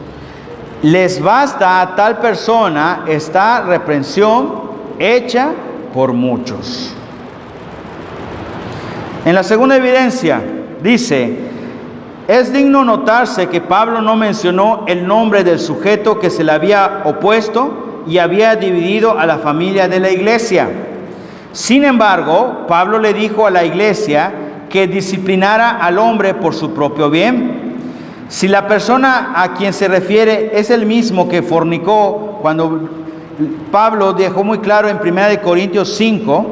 Les basta a tal persona esta reprensión hecha por muchos. En la segunda evidencia dice, es digno notarse que Pablo no mencionó el nombre del sujeto que se le había opuesto y había dividido a la familia de la iglesia. Sin embargo, Pablo le dijo a la iglesia que disciplinara al hombre por su propio bien. Si la persona a quien se refiere es el mismo que fornicó, cuando Pablo dejó muy claro en 1 Corintios 5,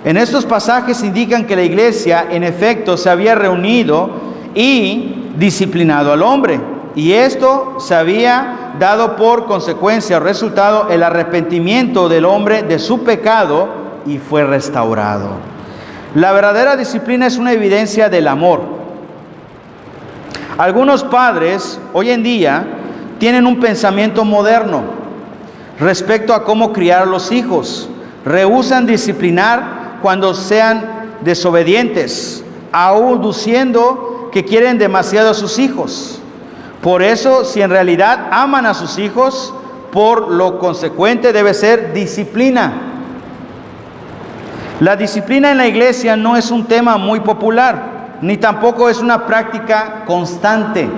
en estos pasajes indican que la iglesia en efecto se había reunido y disciplinado al hombre, y esto se había dado por consecuencia o resultado el arrepentimiento del hombre de su pecado y fue restaurado. La verdadera disciplina es una evidencia del amor. Algunos padres hoy en día tienen un pensamiento moderno respecto a cómo criar a los hijos. Rehúsan disciplinar cuando sean desobedientes, aún diciendo que quieren demasiado a sus hijos. Por eso, si en realidad aman a sus hijos, por lo consecuente debe ser disciplina. La disciplina en la iglesia no es un tema muy popular, ni tampoco es una práctica constante.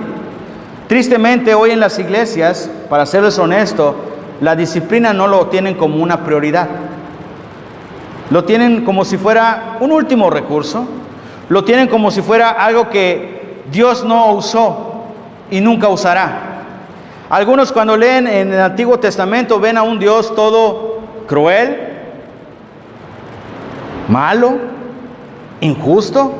Tristemente, hoy en las iglesias, para serles honesto, la disciplina no lo tienen como una prioridad. Lo tienen como si fuera un último recurso. Lo tienen como si fuera algo que Dios no usó y nunca usará. Algunos cuando leen en el Antiguo Testamento ven a un Dios todo cruel, malo, injusto,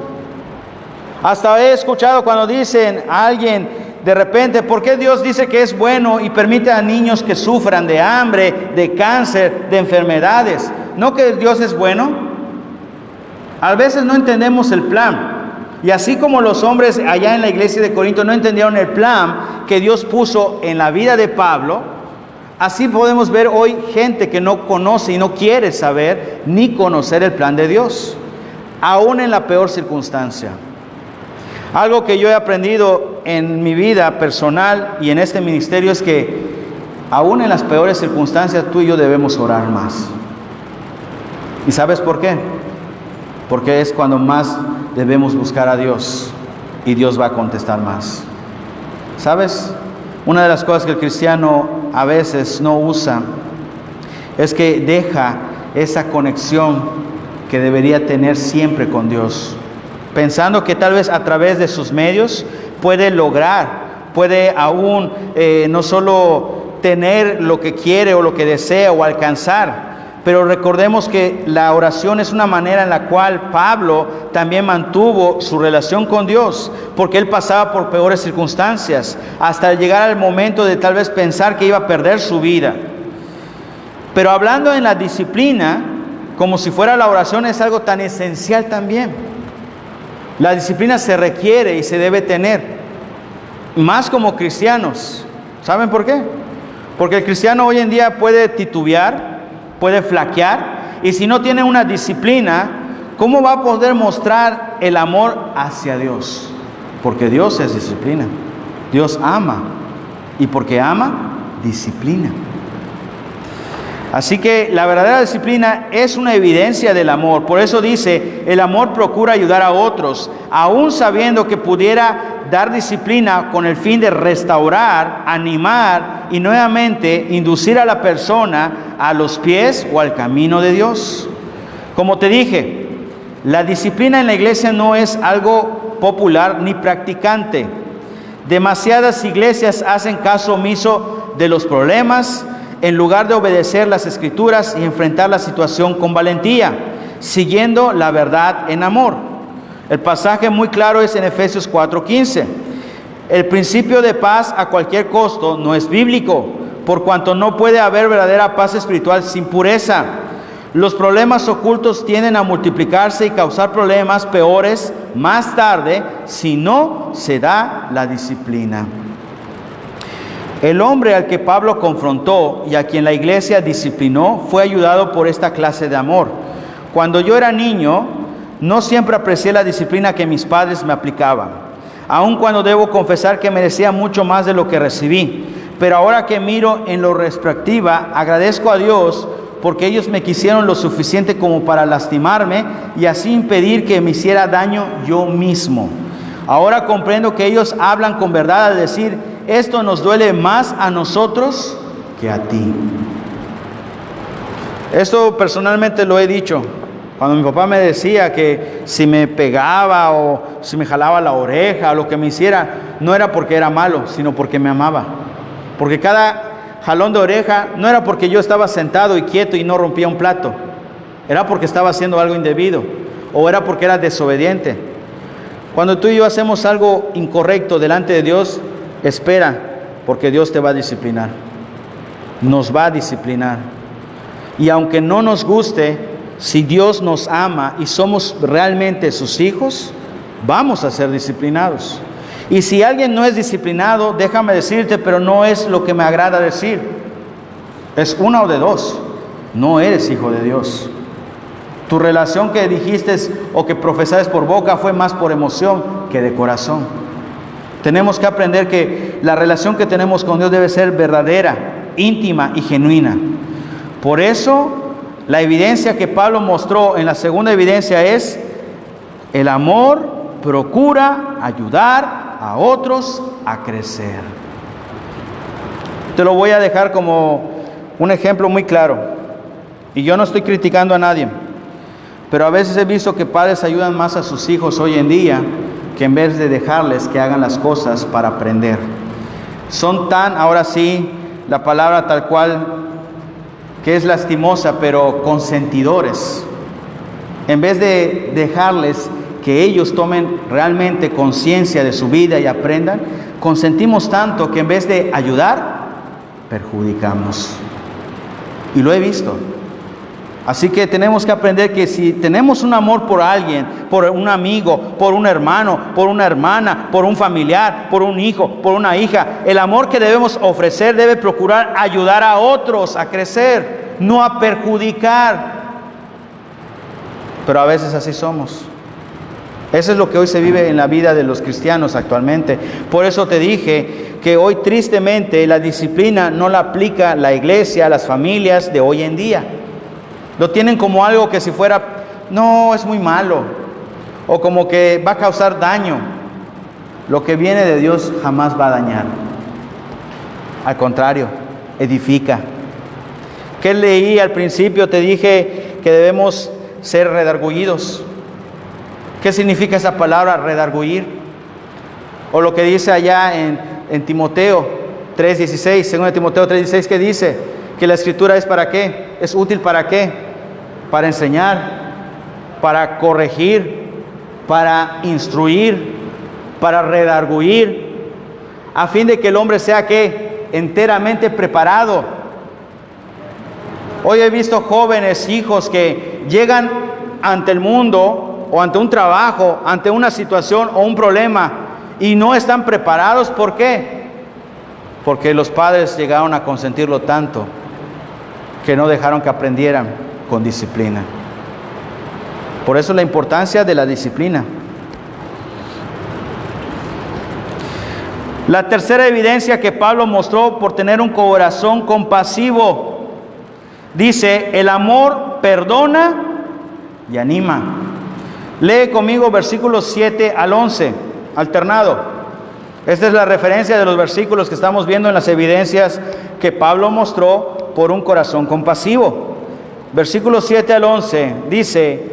Hasta he escuchado cuando dicen a alguien de repente, ¿por qué Dios dice que es bueno y permite a niños que sufran de hambre, de cáncer, de enfermedades? ¿No que Dios es bueno? A veces no entendemos el plan. Y así como los hombres allá en la iglesia de Corinto no entendieron el plan que Dios puso en la vida de Pablo, así podemos ver hoy gente que no conoce y no quiere saber ni conocer el plan de Dios, aún en la peor circunstancia. Algo que yo he aprendido en mi vida personal y en este ministerio es que aún en las peores circunstancias tú y yo debemos orar más. ¿Y sabes por qué? Porque es cuando más debemos buscar a Dios y Dios va a contestar más. ¿Sabes? Una de las cosas que el cristiano a veces no usa es que deja esa conexión que debería tener siempre con Dios, pensando que tal vez a través de sus medios puede lograr, puede aún no solo tener lo que quiere o lo que desea o alcanzar, pero recordemos que la oración es una manera en la cual Pablo también mantuvo su relación con Dios, porque él pasaba por peores circunstancias, hasta llegar al momento de tal vez pensar que iba a perder su vida. Pero hablando en la disciplina, como si fuera la oración, es algo tan esencial también. La disciplina se requiere y se debe tener, más como cristianos. ¿Saben por qué? Porque el cristiano hoy en día puede titubear, puede flaquear, y si no tiene una disciplina, ¿cómo va a poder mostrar el amor hacia Dios? Porque Dios es disciplina. Dios ama, y porque ama, disciplina. Así que la verdadera disciplina es una evidencia del amor. Por eso dice, el amor procura ayudar a otros, aún sabiendo que pudiera dar disciplina con el fin de restaurar, animar y nuevamente inducir a la persona a los pies o al camino de Dios. Como te dije, la disciplina en la iglesia no es algo popular ni practicante. Demasiadas iglesias hacen caso omiso de los problemas en lugar de obedecer las Escrituras y enfrentar la situación con valentía, siguiendo la verdad en amor. El pasaje muy claro es en Efesios 4:15. El principio de paz a cualquier costo no es bíblico, por cuanto no puede haber verdadera paz espiritual sin pureza. Los problemas ocultos tienden a multiplicarse y causar problemas peores más tarde si no se da la disciplina. El hombre al que Pablo confrontó y a quien la iglesia disciplinó fue ayudado por esta clase de amor. Cuando yo era niño, no siempre aprecié la disciplina que mis padres me aplicaban, aun cuando debo confesar que merecía mucho más de lo que recibí. Pero ahora que miro en lo retrospectiva, agradezco a Dios porque ellos me quisieron lo suficiente como para lastimarme y así impedir que me hiciera daño yo mismo. Ahora comprendo que ellos hablan con verdad al decir, esto nos duele más a nosotros que a ti. Esto personalmente lo he dicho. Cuando mi papá me decía que si me pegaba o si me jalaba la oreja o lo que me hiciera, no era porque era malo, sino porque me amaba. Porque cada jalón de oreja no era porque yo estaba sentado y quieto y no rompía un plato. Era porque estaba haciendo algo indebido o era porque era desobediente. Cuando tú y yo hacemos algo incorrecto delante de Dios, espera, porque Dios te va a disciplinar. Nos va a disciplinar. Y aunque no nos guste, si Dios nos ama y somos realmente sus hijos, vamos a ser disciplinados. Y si alguien no es disciplinado, déjame decirte, pero no es lo que me agrada decir. Es una o de dos. No eres hijo de Dios. Tu relación que dijiste o que profesaste por boca fue más por emoción que de corazón. Tenemos que aprender que la relación que tenemos con Dios debe ser verdadera, íntima y genuina. Por eso, la evidencia que Pablo mostró en la segunda evidencia es: el amor procura ayudar a otros a crecer. Te lo voy a dejar como un ejemplo muy claro. Y yo no estoy criticando a nadie, pero a veces he visto que padres ayudan más a sus hijos hoy en día que en vez de dejarles que hagan las cosas para aprender. Son tan, ahora sí, la palabra tal cual, que es lastimosa, pero consentidores. En vez de dejarles que ellos tomen realmente conciencia de su vida y aprendan, consentimos tanto que en vez de ayudar, perjudicamos. Y lo he visto. Así que tenemos que aprender que si tenemos un amor por alguien, por un amigo, por un hermano, por una hermana, por un familiar, por un hijo, por una hija, el amor que debemos ofrecer debe procurar ayudar a otros a crecer, no a perjudicar. Pero a veces así somos. Eso es lo que hoy se vive en la vida de los cristianos actualmente. Por eso te dije que hoy tristemente la disciplina no la aplica la iglesia, las familias de hoy en día. Lo tienen como algo que si fuera, no, es muy malo, o como que va a causar daño. Lo que viene de Dios jamás va a dañar. Al contrario, edifica. ¿Qué leí al principio? Te dije que debemos ser redargüidos. ¿Qué significa esa palabra, redargüir? O lo que dice allá en Timoteo 3:16, según Timoteo 3:16, ¿qué dice? Que la escritura es ¿para qué? ¿Es útil para qué? Para enseñar, para corregir, para instruir, para redargüir, a fin de que el hombre sea ¿qué? Enteramente preparado. Hoy he visto jóvenes, hijos que llegan ante el mundo o ante un trabajo, ante una situación o un problema y no están preparados. ¿Por qué? Porque los padres llegaron a consentirlo tanto que no dejaron que aprendieran con disciplina. Por eso la importancia de la disciplina. La tercera evidencia que Pablo mostró por tener un corazón compasivo, dice, el amor perdona y anima. Lee conmigo versículos 7 al 11, alternado. Esta es la referencia de los versículos que estamos viendo en las evidencias que Pablo mostró por un corazón compasivo. Versículos 7 al 11 dice,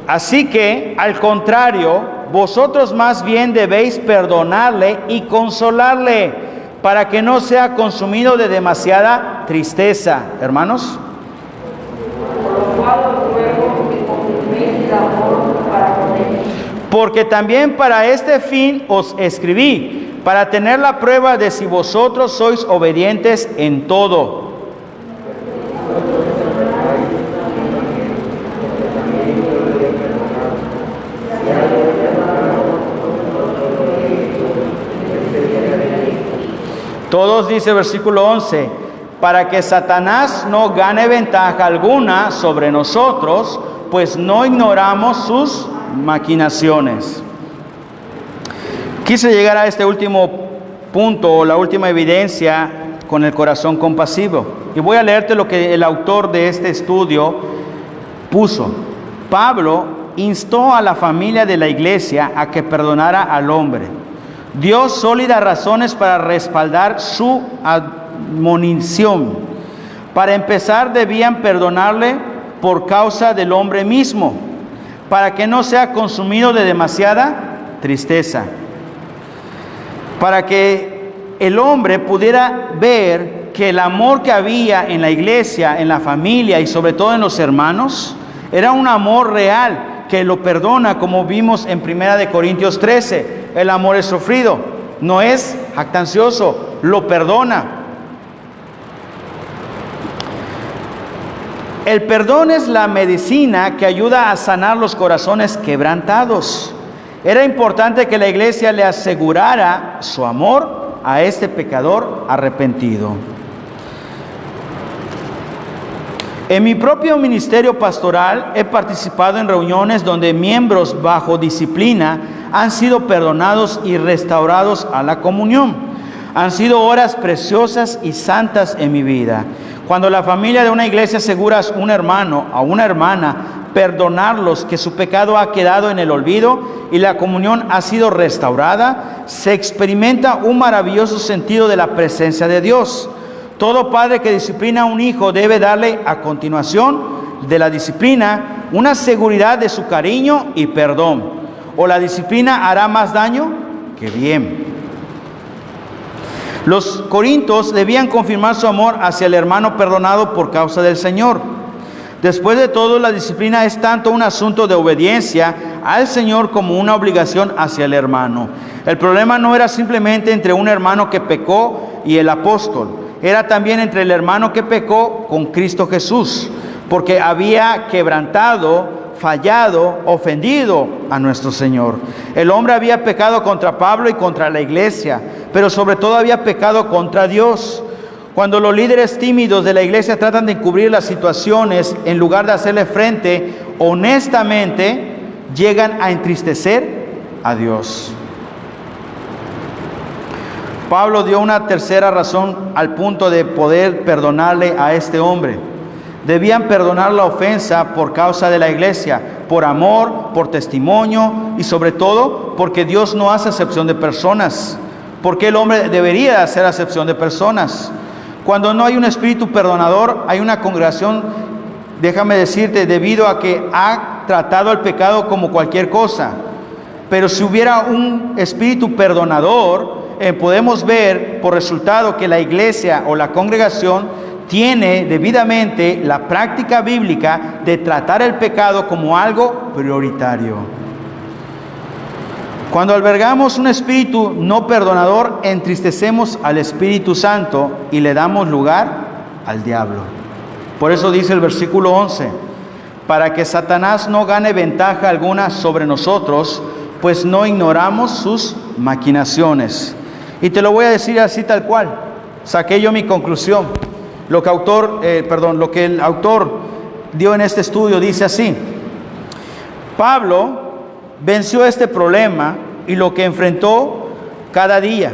así que, al contrario, vosotros más bien debéis perdonarle y consolarle, para que no sea consumido de demasiada tristeza. Hermanos. Porque también para este fin os escribí, para tener la prueba de si vosotros sois obedientes en todo. Todos, dice versículo 11, para que Satanás no gane ventaja alguna sobre nosotros, pues no ignoramos sus maquinaciones. Quise llegar a este último punto, la última evidencia, con el corazón compasivo. Y voy a leerte lo que el autor de este estudio puso. Pablo instó a la familia de la iglesia a que perdonara al hombre. Dio sólidas razones para respaldar su admonición. Para empezar, debían perdonarle por causa del hombre mismo, para que no sea consumido de demasiada tristeza. Para que el hombre pudiera ver que el amor que había en la iglesia, en la familia y sobre todo en los hermanos, era un amor real que lo perdona, como vimos en 1 Corintios 13. El amor es sufrido, no es jactancioso, lo perdona. El perdón es la medicina que ayuda a sanar los corazones quebrantados. Era importante que la iglesia le asegurara su amor a este pecador arrepentido. En mi propio ministerio pastoral he participado en reuniones donde miembros bajo disciplina han sido perdonados y restaurados a la comunión. Han sido horas preciosas y santas en mi vida. Cuando la familia de una iglesia asegura a un hermano, a una hermana, perdonarlos, que su pecado ha quedado en el olvido y la comunión ha sido restaurada, se experimenta un maravilloso sentido de la presencia de Dios. Todo padre que disciplina a un hijo debe darle a continuación de la disciplina una seguridad de su cariño y perdón, o la disciplina hará más daño que bien. Los corintios debían confirmar su amor hacia el hermano perdonado por causa del Señor. Después de todo, la disciplina es tanto un asunto de obediencia al Señor como una obligación hacia el hermano. El problema no era simplemente entre un hermano que pecó y el apóstol, era también entre el hermano que pecó con Cristo Jesús, porque había quebrantado, fallado, ofendido a nuestro Señor. El hombre había pecado contra Pablo y contra la iglesia, pero sobre todo había pecado contra Dios. Cuando los líderes tímidos de la iglesia tratan de encubrir las situaciones en lugar de hacerle frente honestamente, llegan a entristecer a Dios. Pablo dio una tercera razón al punto de poder perdonarle a este hombre. Debían perdonar la ofensa por causa de la iglesia, por amor, por testimonio y sobre todo porque Dios no hace acepción de personas. Porque el hombre debería hacer acepción de personas. Cuando no hay un espíritu perdonador, hay una congregación, déjame decirte, debido a que ha tratado el pecado como cualquier cosa. Pero si hubiera un espíritu perdonador, podemos ver por resultado que la iglesia o la congregación tiene debidamente la práctica bíblica de tratar el pecado como algo prioritario. Cuando albergamos un espíritu no perdonador, entristecemos al Espíritu Santo y le damos lugar al diablo. Por eso dice el versículo 11, para que Satanás no gane ventaja alguna sobre nosotros, pues no ignoramos sus maquinaciones. Y te lo voy a decir así tal cual, saqué yo mi conclusión. Lo que el autor dio en este estudio dice así: Pablo venció este problema y lo que enfrentó cada día,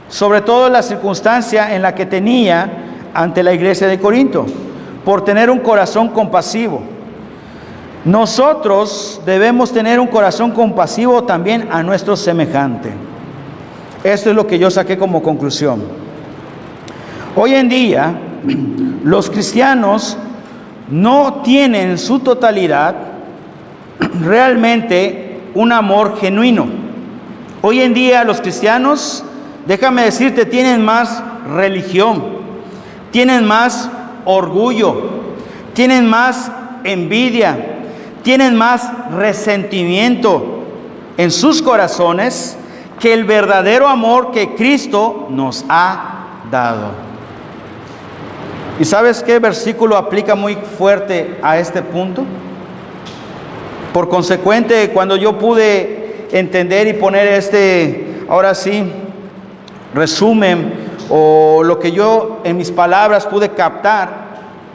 sobre todo la circunstancia en la que tenía ante la iglesia de Corinto, por tener un corazón compasivo. Nosotros debemos tener un corazón compasivo también a nuestro semejante. Esto es lo que yo saqué como conclusión. Hoy en día, los cristianos no tienen en su totalidad realmente un amor genuino. Hoy en día los cristianos, déjame decirte, tienen más religión, tienen más orgullo, tienen más envidia, tienen más resentimiento en sus corazones que el verdadero amor que Cristo nos ha dado. ¿Y sabes qué versículo aplica muy fuerte a este punto? Por consecuente, cuando yo pude entender y poner ahora sí, resumen, o lo que yo en mis palabras pude captar,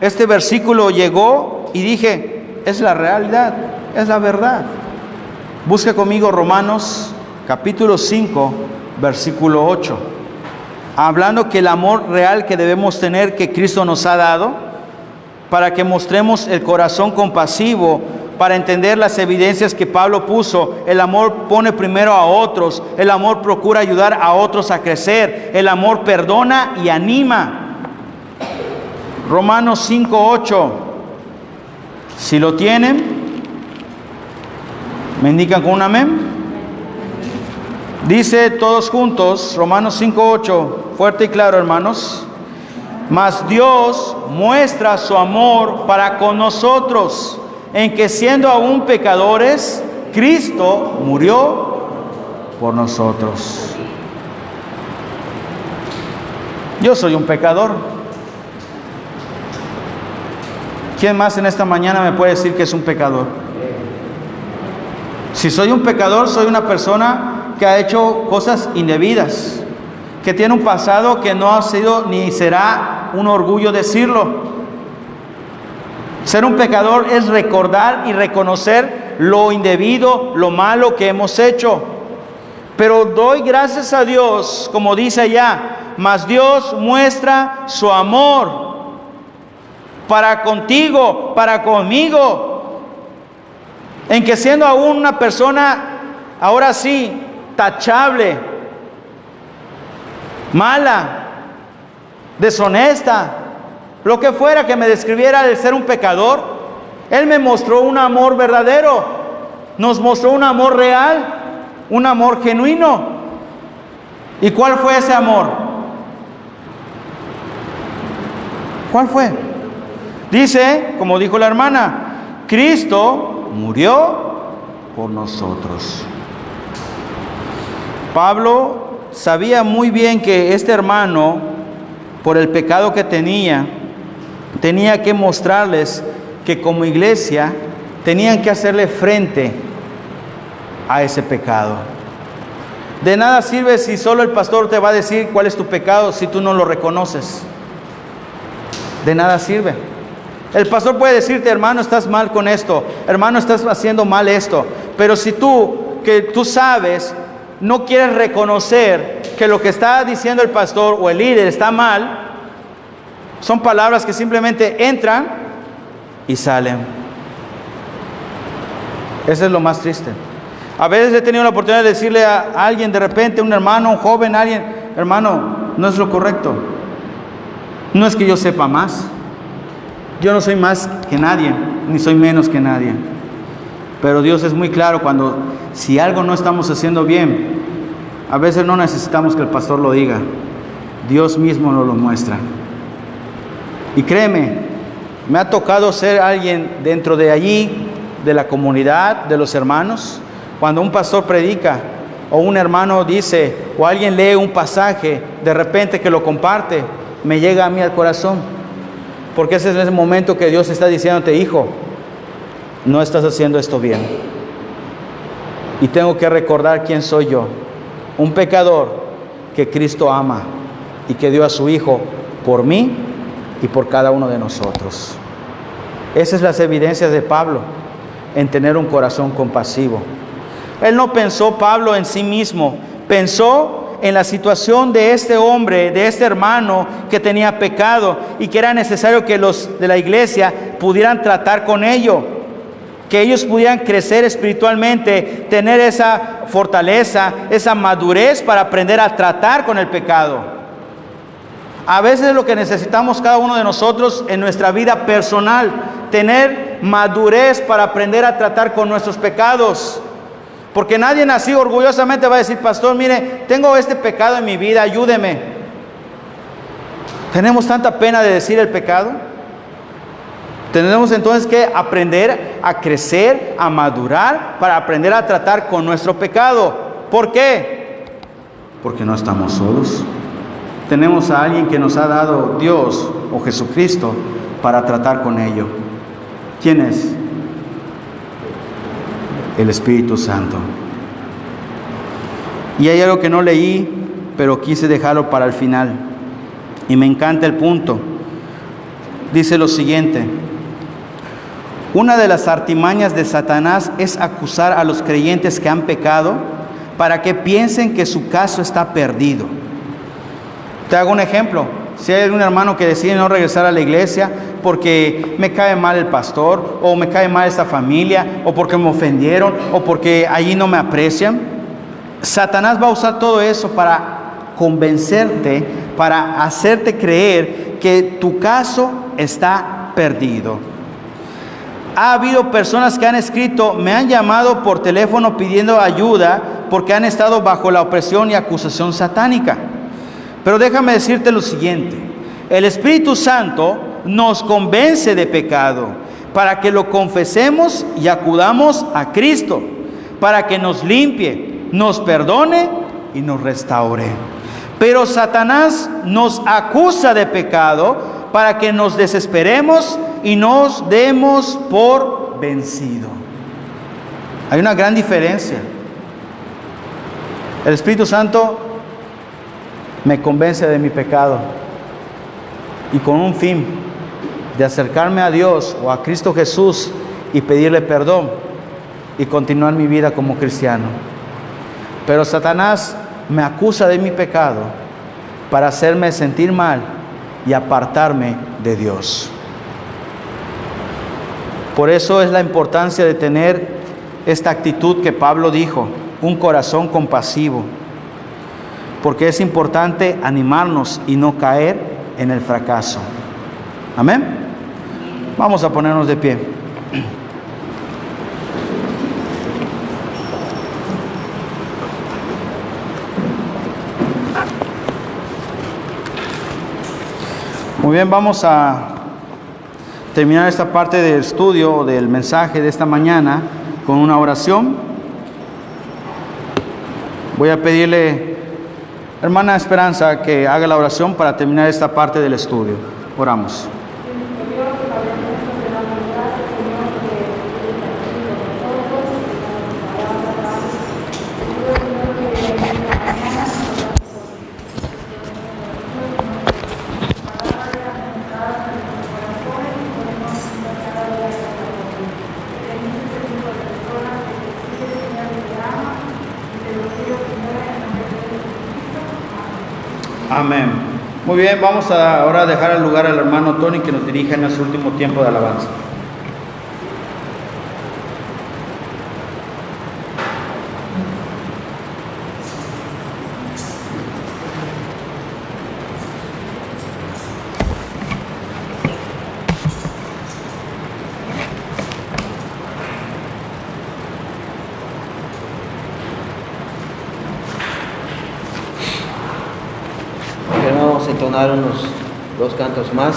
este versículo llegó y dije, es la realidad, es la verdad. Busca conmigo Romanos capítulo 5, versículo 8. Hablando que el amor real que debemos tener, que Cristo nos ha dado, para que mostremos el corazón compasivo, para entender las evidencias que Pablo puso. El amor pone primero a otros, el amor procura ayudar a otros a crecer, el amor perdona y anima. Romanos 5, 8. Si lo tienen, me indican con un amén. Dice todos juntos, Romanos 5:8, fuerte y claro, hermanos. Mas Dios muestra su amor para con nosotros, en que siendo aún pecadores, Cristo murió por nosotros. Yo soy un pecador. ¿Quién más en esta mañana me puede decir que es un pecador? Si soy un pecador, soy una persona que ha hecho cosas indebidas, que tiene un pasado que no ha sido ni será un orgullo decirlo. Ser un pecador es recordar y reconocer lo indebido, lo malo que hemos hecho. Pero doy gracias a Dios, como dice allá, mas Dios muestra su amor para contigo, para conmigo, en que siendo aún una persona, ahora sí, tachable, mala, deshonesta, lo que fuera que me describiera el ser un pecador, Él me mostró un amor verdadero, nos mostró un amor real, un amor genuino. ¿Y cuál fue ese amor? ¿Cuál fue? Dice, como dijo la hermana, Cristo murió por nosotros. Pablo sabía muy bien que este hermano, por el pecado que tenía que mostrarles que como iglesia tenían que hacerle frente a ese pecado. De nada sirve si solo el pastor te va a decir cuál es tu pecado si tú no lo reconoces. De nada sirve. El pastor puede decirte, hermano, estás mal con esto, hermano, estás haciendo mal esto, pero si tú, que tú sabes, no quieres reconocer que lo que está diciendo el pastor o el líder está mal, son palabras que simplemente entran y salen. Eso es lo más triste. A veces he tenido la oportunidad de decirle a alguien, de repente, un hermano, un joven, alguien, hermano, no es lo correcto. No es que yo sepa más. Yo no soy más que nadie, ni soy menos que nadie. Pero Dios es muy claro cuando, si algo no estamos haciendo bien, a veces no necesitamos que el pastor lo diga. Dios mismo nos lo muestra. Y créeme, me ha tocado ser alguien dentro de allí, de la comunidad, de los hermanos. Cuando un pastor predica, o un hermano dice, o alguien lee un pasaje, de repente que lo comparte, me llega a mí al corazón. Porque ese es el momento que Dios está diciéndote, hijo, no estás haciendo esto bien. Y tengo que recordar quién soy yo. Un pecador que Cristo ama y que dio a su Hijo por mí y por cada uno de nosotros. Esas son las evidencias de Pablo en tener un corazón compasivo. Él no pensó, Pablo, en sí mismo. Pensó en la situación de este hombre, de este hermano que tenía pecado y que era necesario que los de la iglesia pudieran tratar con ello, que ellos pudieran crecer espiritualmente, tener esa fortaleza, esa madurez para aprender a tratar con el pecado. A veces lo que necesitamos cada uno de nosotros en nuestra vida personal, tener madurez para aprender a tratar con nuestros pecados. Porque nadie así orgullosamente va a decir, pastor, mire, tengo este pecado en mi vida, ayúdeme. ¿Tenemos tanta pena de decir el pecado? Tenemos entonces que aprender a crecer, a madurar, para aprender a tratar con nuestro pecado. ¿Por qué? Porque no estamos solos. Tenemos a alguien que nos ha dado Dios o Jesucristo para tratar con ello. ¿Quién es? El Espíritu Santo. Y hay algo que no leí, pero quise dejarlo para el final. Y me encanta el punto. Dice lo siguiente: una de las artimañas de Satanás es acusar a los creyentes que han pecado para que piensen que su caso está perdido. Te hago un ejemplo. Si hay un hermano que decide no regresar a la iglesia porque me cae mal el pastor, o me cae mal esta familia, o porque me ofendieron, o porque allí no me aprecian, Satanás va a usar todo eso para convencerte, para hacerte creer que tu caso está perdido. Ha habido personas que han escrito, me han llamado por teléfono pidiendo ayuda porque han estado bajo la opresión y acusación satánica. Pero déjame decirte lo siguiente: el Espíritu Santo nos convence de pecado para que lo confesemos y acudamos a Cristo, para que nos limpie, nos perdone y nos restaure. Pero Satanás nos acusa de pecado para que nos desesperemos y nos demos por vencido. Hay una gran diferencia. El Espíritu Santo me convence de mi pecado y con un fin de acercarme a Dios o a Cristo Jesús y pedirle perdón y continuar mi vida como cristiano. Pero Satanás me acusa de mi pecado para hacerme sentir mal y apartarme de Dios. Por eso es la importancia de tener esta actitud que Pablo dijo, un corazón compasivo, porque es importante animarnos y no caer en el fracaso. Amén. Vamos a ponernos de pie. Muy bien, vamos a terminar esta parte del estudio, del mensaje de esta mañana, con una oración. Voy a pedirle, hermana Esperanza, que haga la oración para terminar esta parte del estudio. Oramos. Amén. Muy bien, vamos a ahora dejar al lugar al hermano Tony que nos dirija en su último tiempo de alabanza. Vamos a entonar unos 2 cantos más.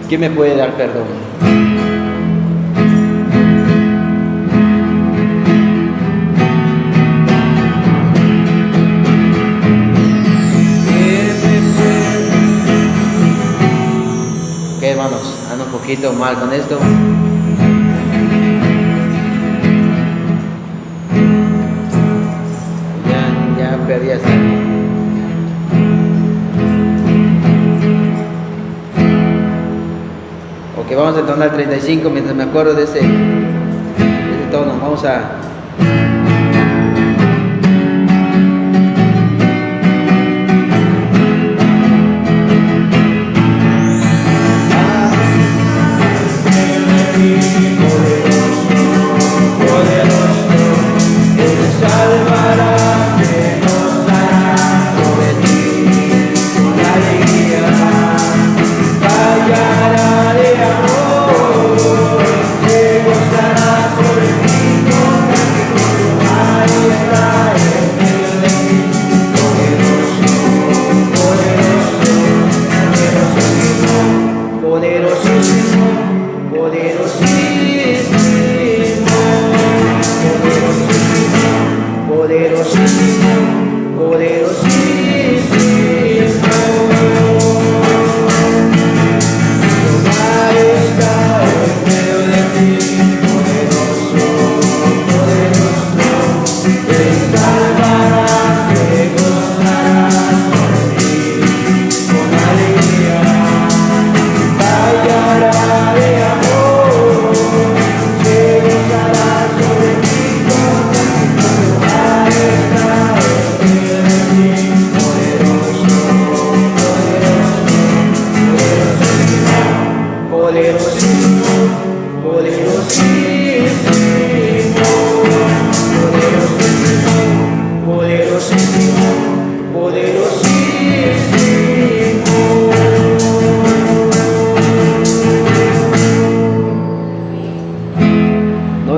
¿Quién me puede dar perdón? Ok, hermanos, ando un poquito mal con esto. Perdí así. Ok, vamos a entonar 35 mientras me acuerdo de ese tono. Vamos a...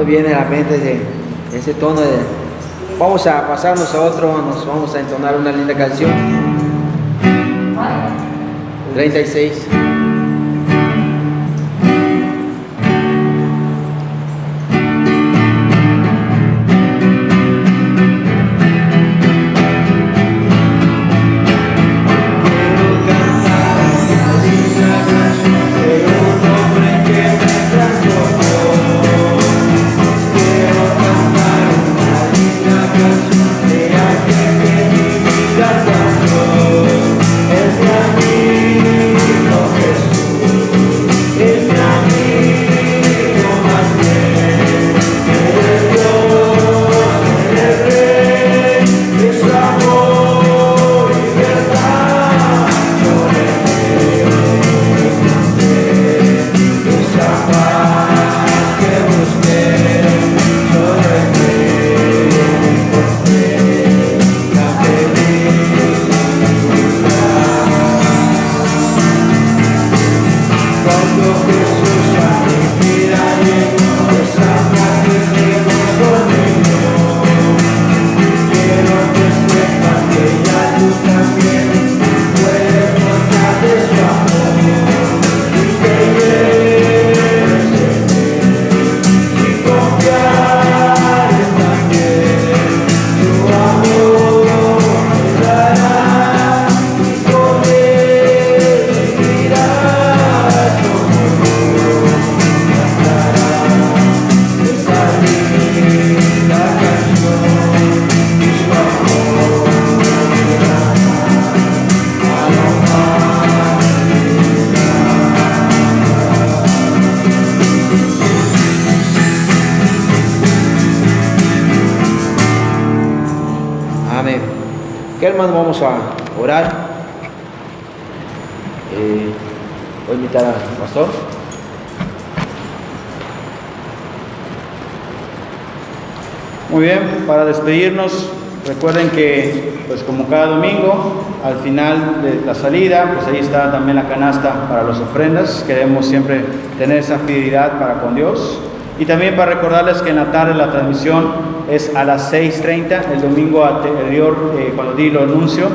Viene a la mente de ese tono de... Vamos a pasarnos a otro, nos vamos a entonar una linda canción. 36. Es mi amigo. hermano, vamos a orar. Voy a invitar al pastor. Muy bien, para despedirnos, recuerden que, pues como cada domingo, al final de la salida, pues ahí está también la canasta para las ofrendas. Queremos siempre tener esa fidelidad para con Dios. Y también para recordarles que en la tarde la transmisión es a las 6:30. El domingo anterior, cuando di el anuncio,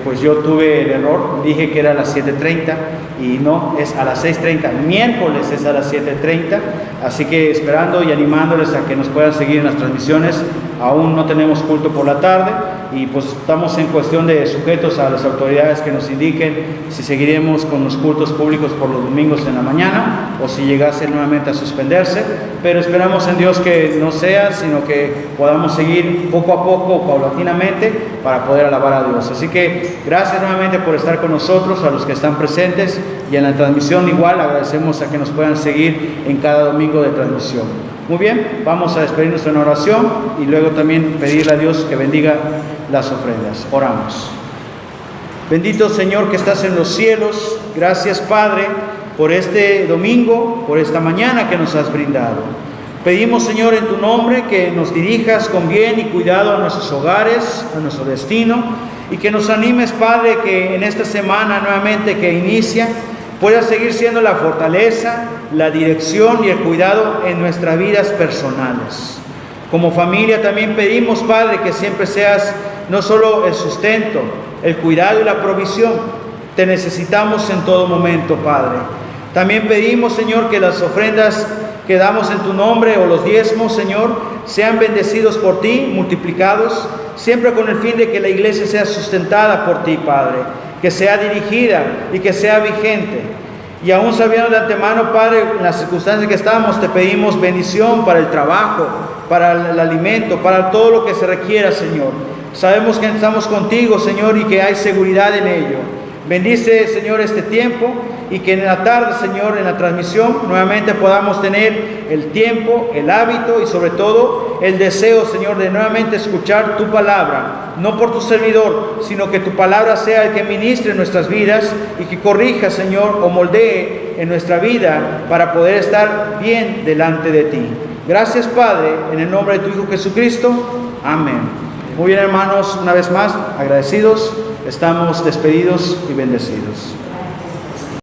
pues yo tuve el error, dije que era a las 7:30 y no, es a las 6:30. Miércoles es a las 7:30, así que esperando y animándoles a que nos puedan seguir en las transmisiones. Aún no tenemos culto por la tarde y pues estamos en cuestión de sujetos a las autoridades que nos indiquen si seguiremos con los cultos públicos por los domingos en la mañana o si llegase nuevamente a suspenderse, pero esperamos en Dios que no sea, sino que podamos seguir poco a poco, paulatinamente, para poder alabar a Dios. Así que gracias nuevamente por estar con nosotros, a los que están presentes, y en la transmisión igual agradecemos a que nos puedan seguir en cada domingo de transmisión. Muy bien, vamos a despedirnos en oración y luego también pedirle a Dios que bendiga las ofrendas. Oramos. Bendito Señor que estás en los cielos, gracias Padre por este domingo, por esta mañana que nos has brindado. Pedimos Señor en tu nombre que nos dirijas con bien y cuidado a nuestros hogares, a nuestro destino, y que nos animes Padre que en esta semana nuevamente que inicia pueda seguir siendo la fortaleza, la dirección y el cuidado en nuestras vidas personales. Como familia también pedimos, Padre, que siempre seas no solo el sustento, el cuidado y la provisión. Te necesitamos en todo momento, Padre. También pedimos, Señor, que las ofrendas que damos en tu nombre o los diezmos, Señor, sean bendecidos por ti, multiplicados, siempre con el fin de que la iglesia sea sustentada por ti, Padre, que sea dirigida y que sea vigente. Y aún sabiendo de antemano, Padre, en las circunstancias que estamos, te pedimos bendición para el trabajo, para el alimento, para todo lo que se requiera, Señor. Sabemos que estamos contigo, Señor, y que hay seguridad en ello. Bendice, Señor, este tiempo y que en la tarde, Señor, en la transmisión, nuevamente podamos tener el tiempo, el hábito y sobre todo el deseo, Señor, de nuevamente escuchar tu palabra, no por tu servidor, sino que tu palabra sea el que ministre en nuestras vidas y que corrija, Señor, o moldee en nuestra vida para poder estar bien delante de ti. Gracias, Padre, en el nombre de tu Hijo Jesucristo. Amén. Muy bien, hermanos, una vez más, agradecidos, estamos despedidos y bendecidos.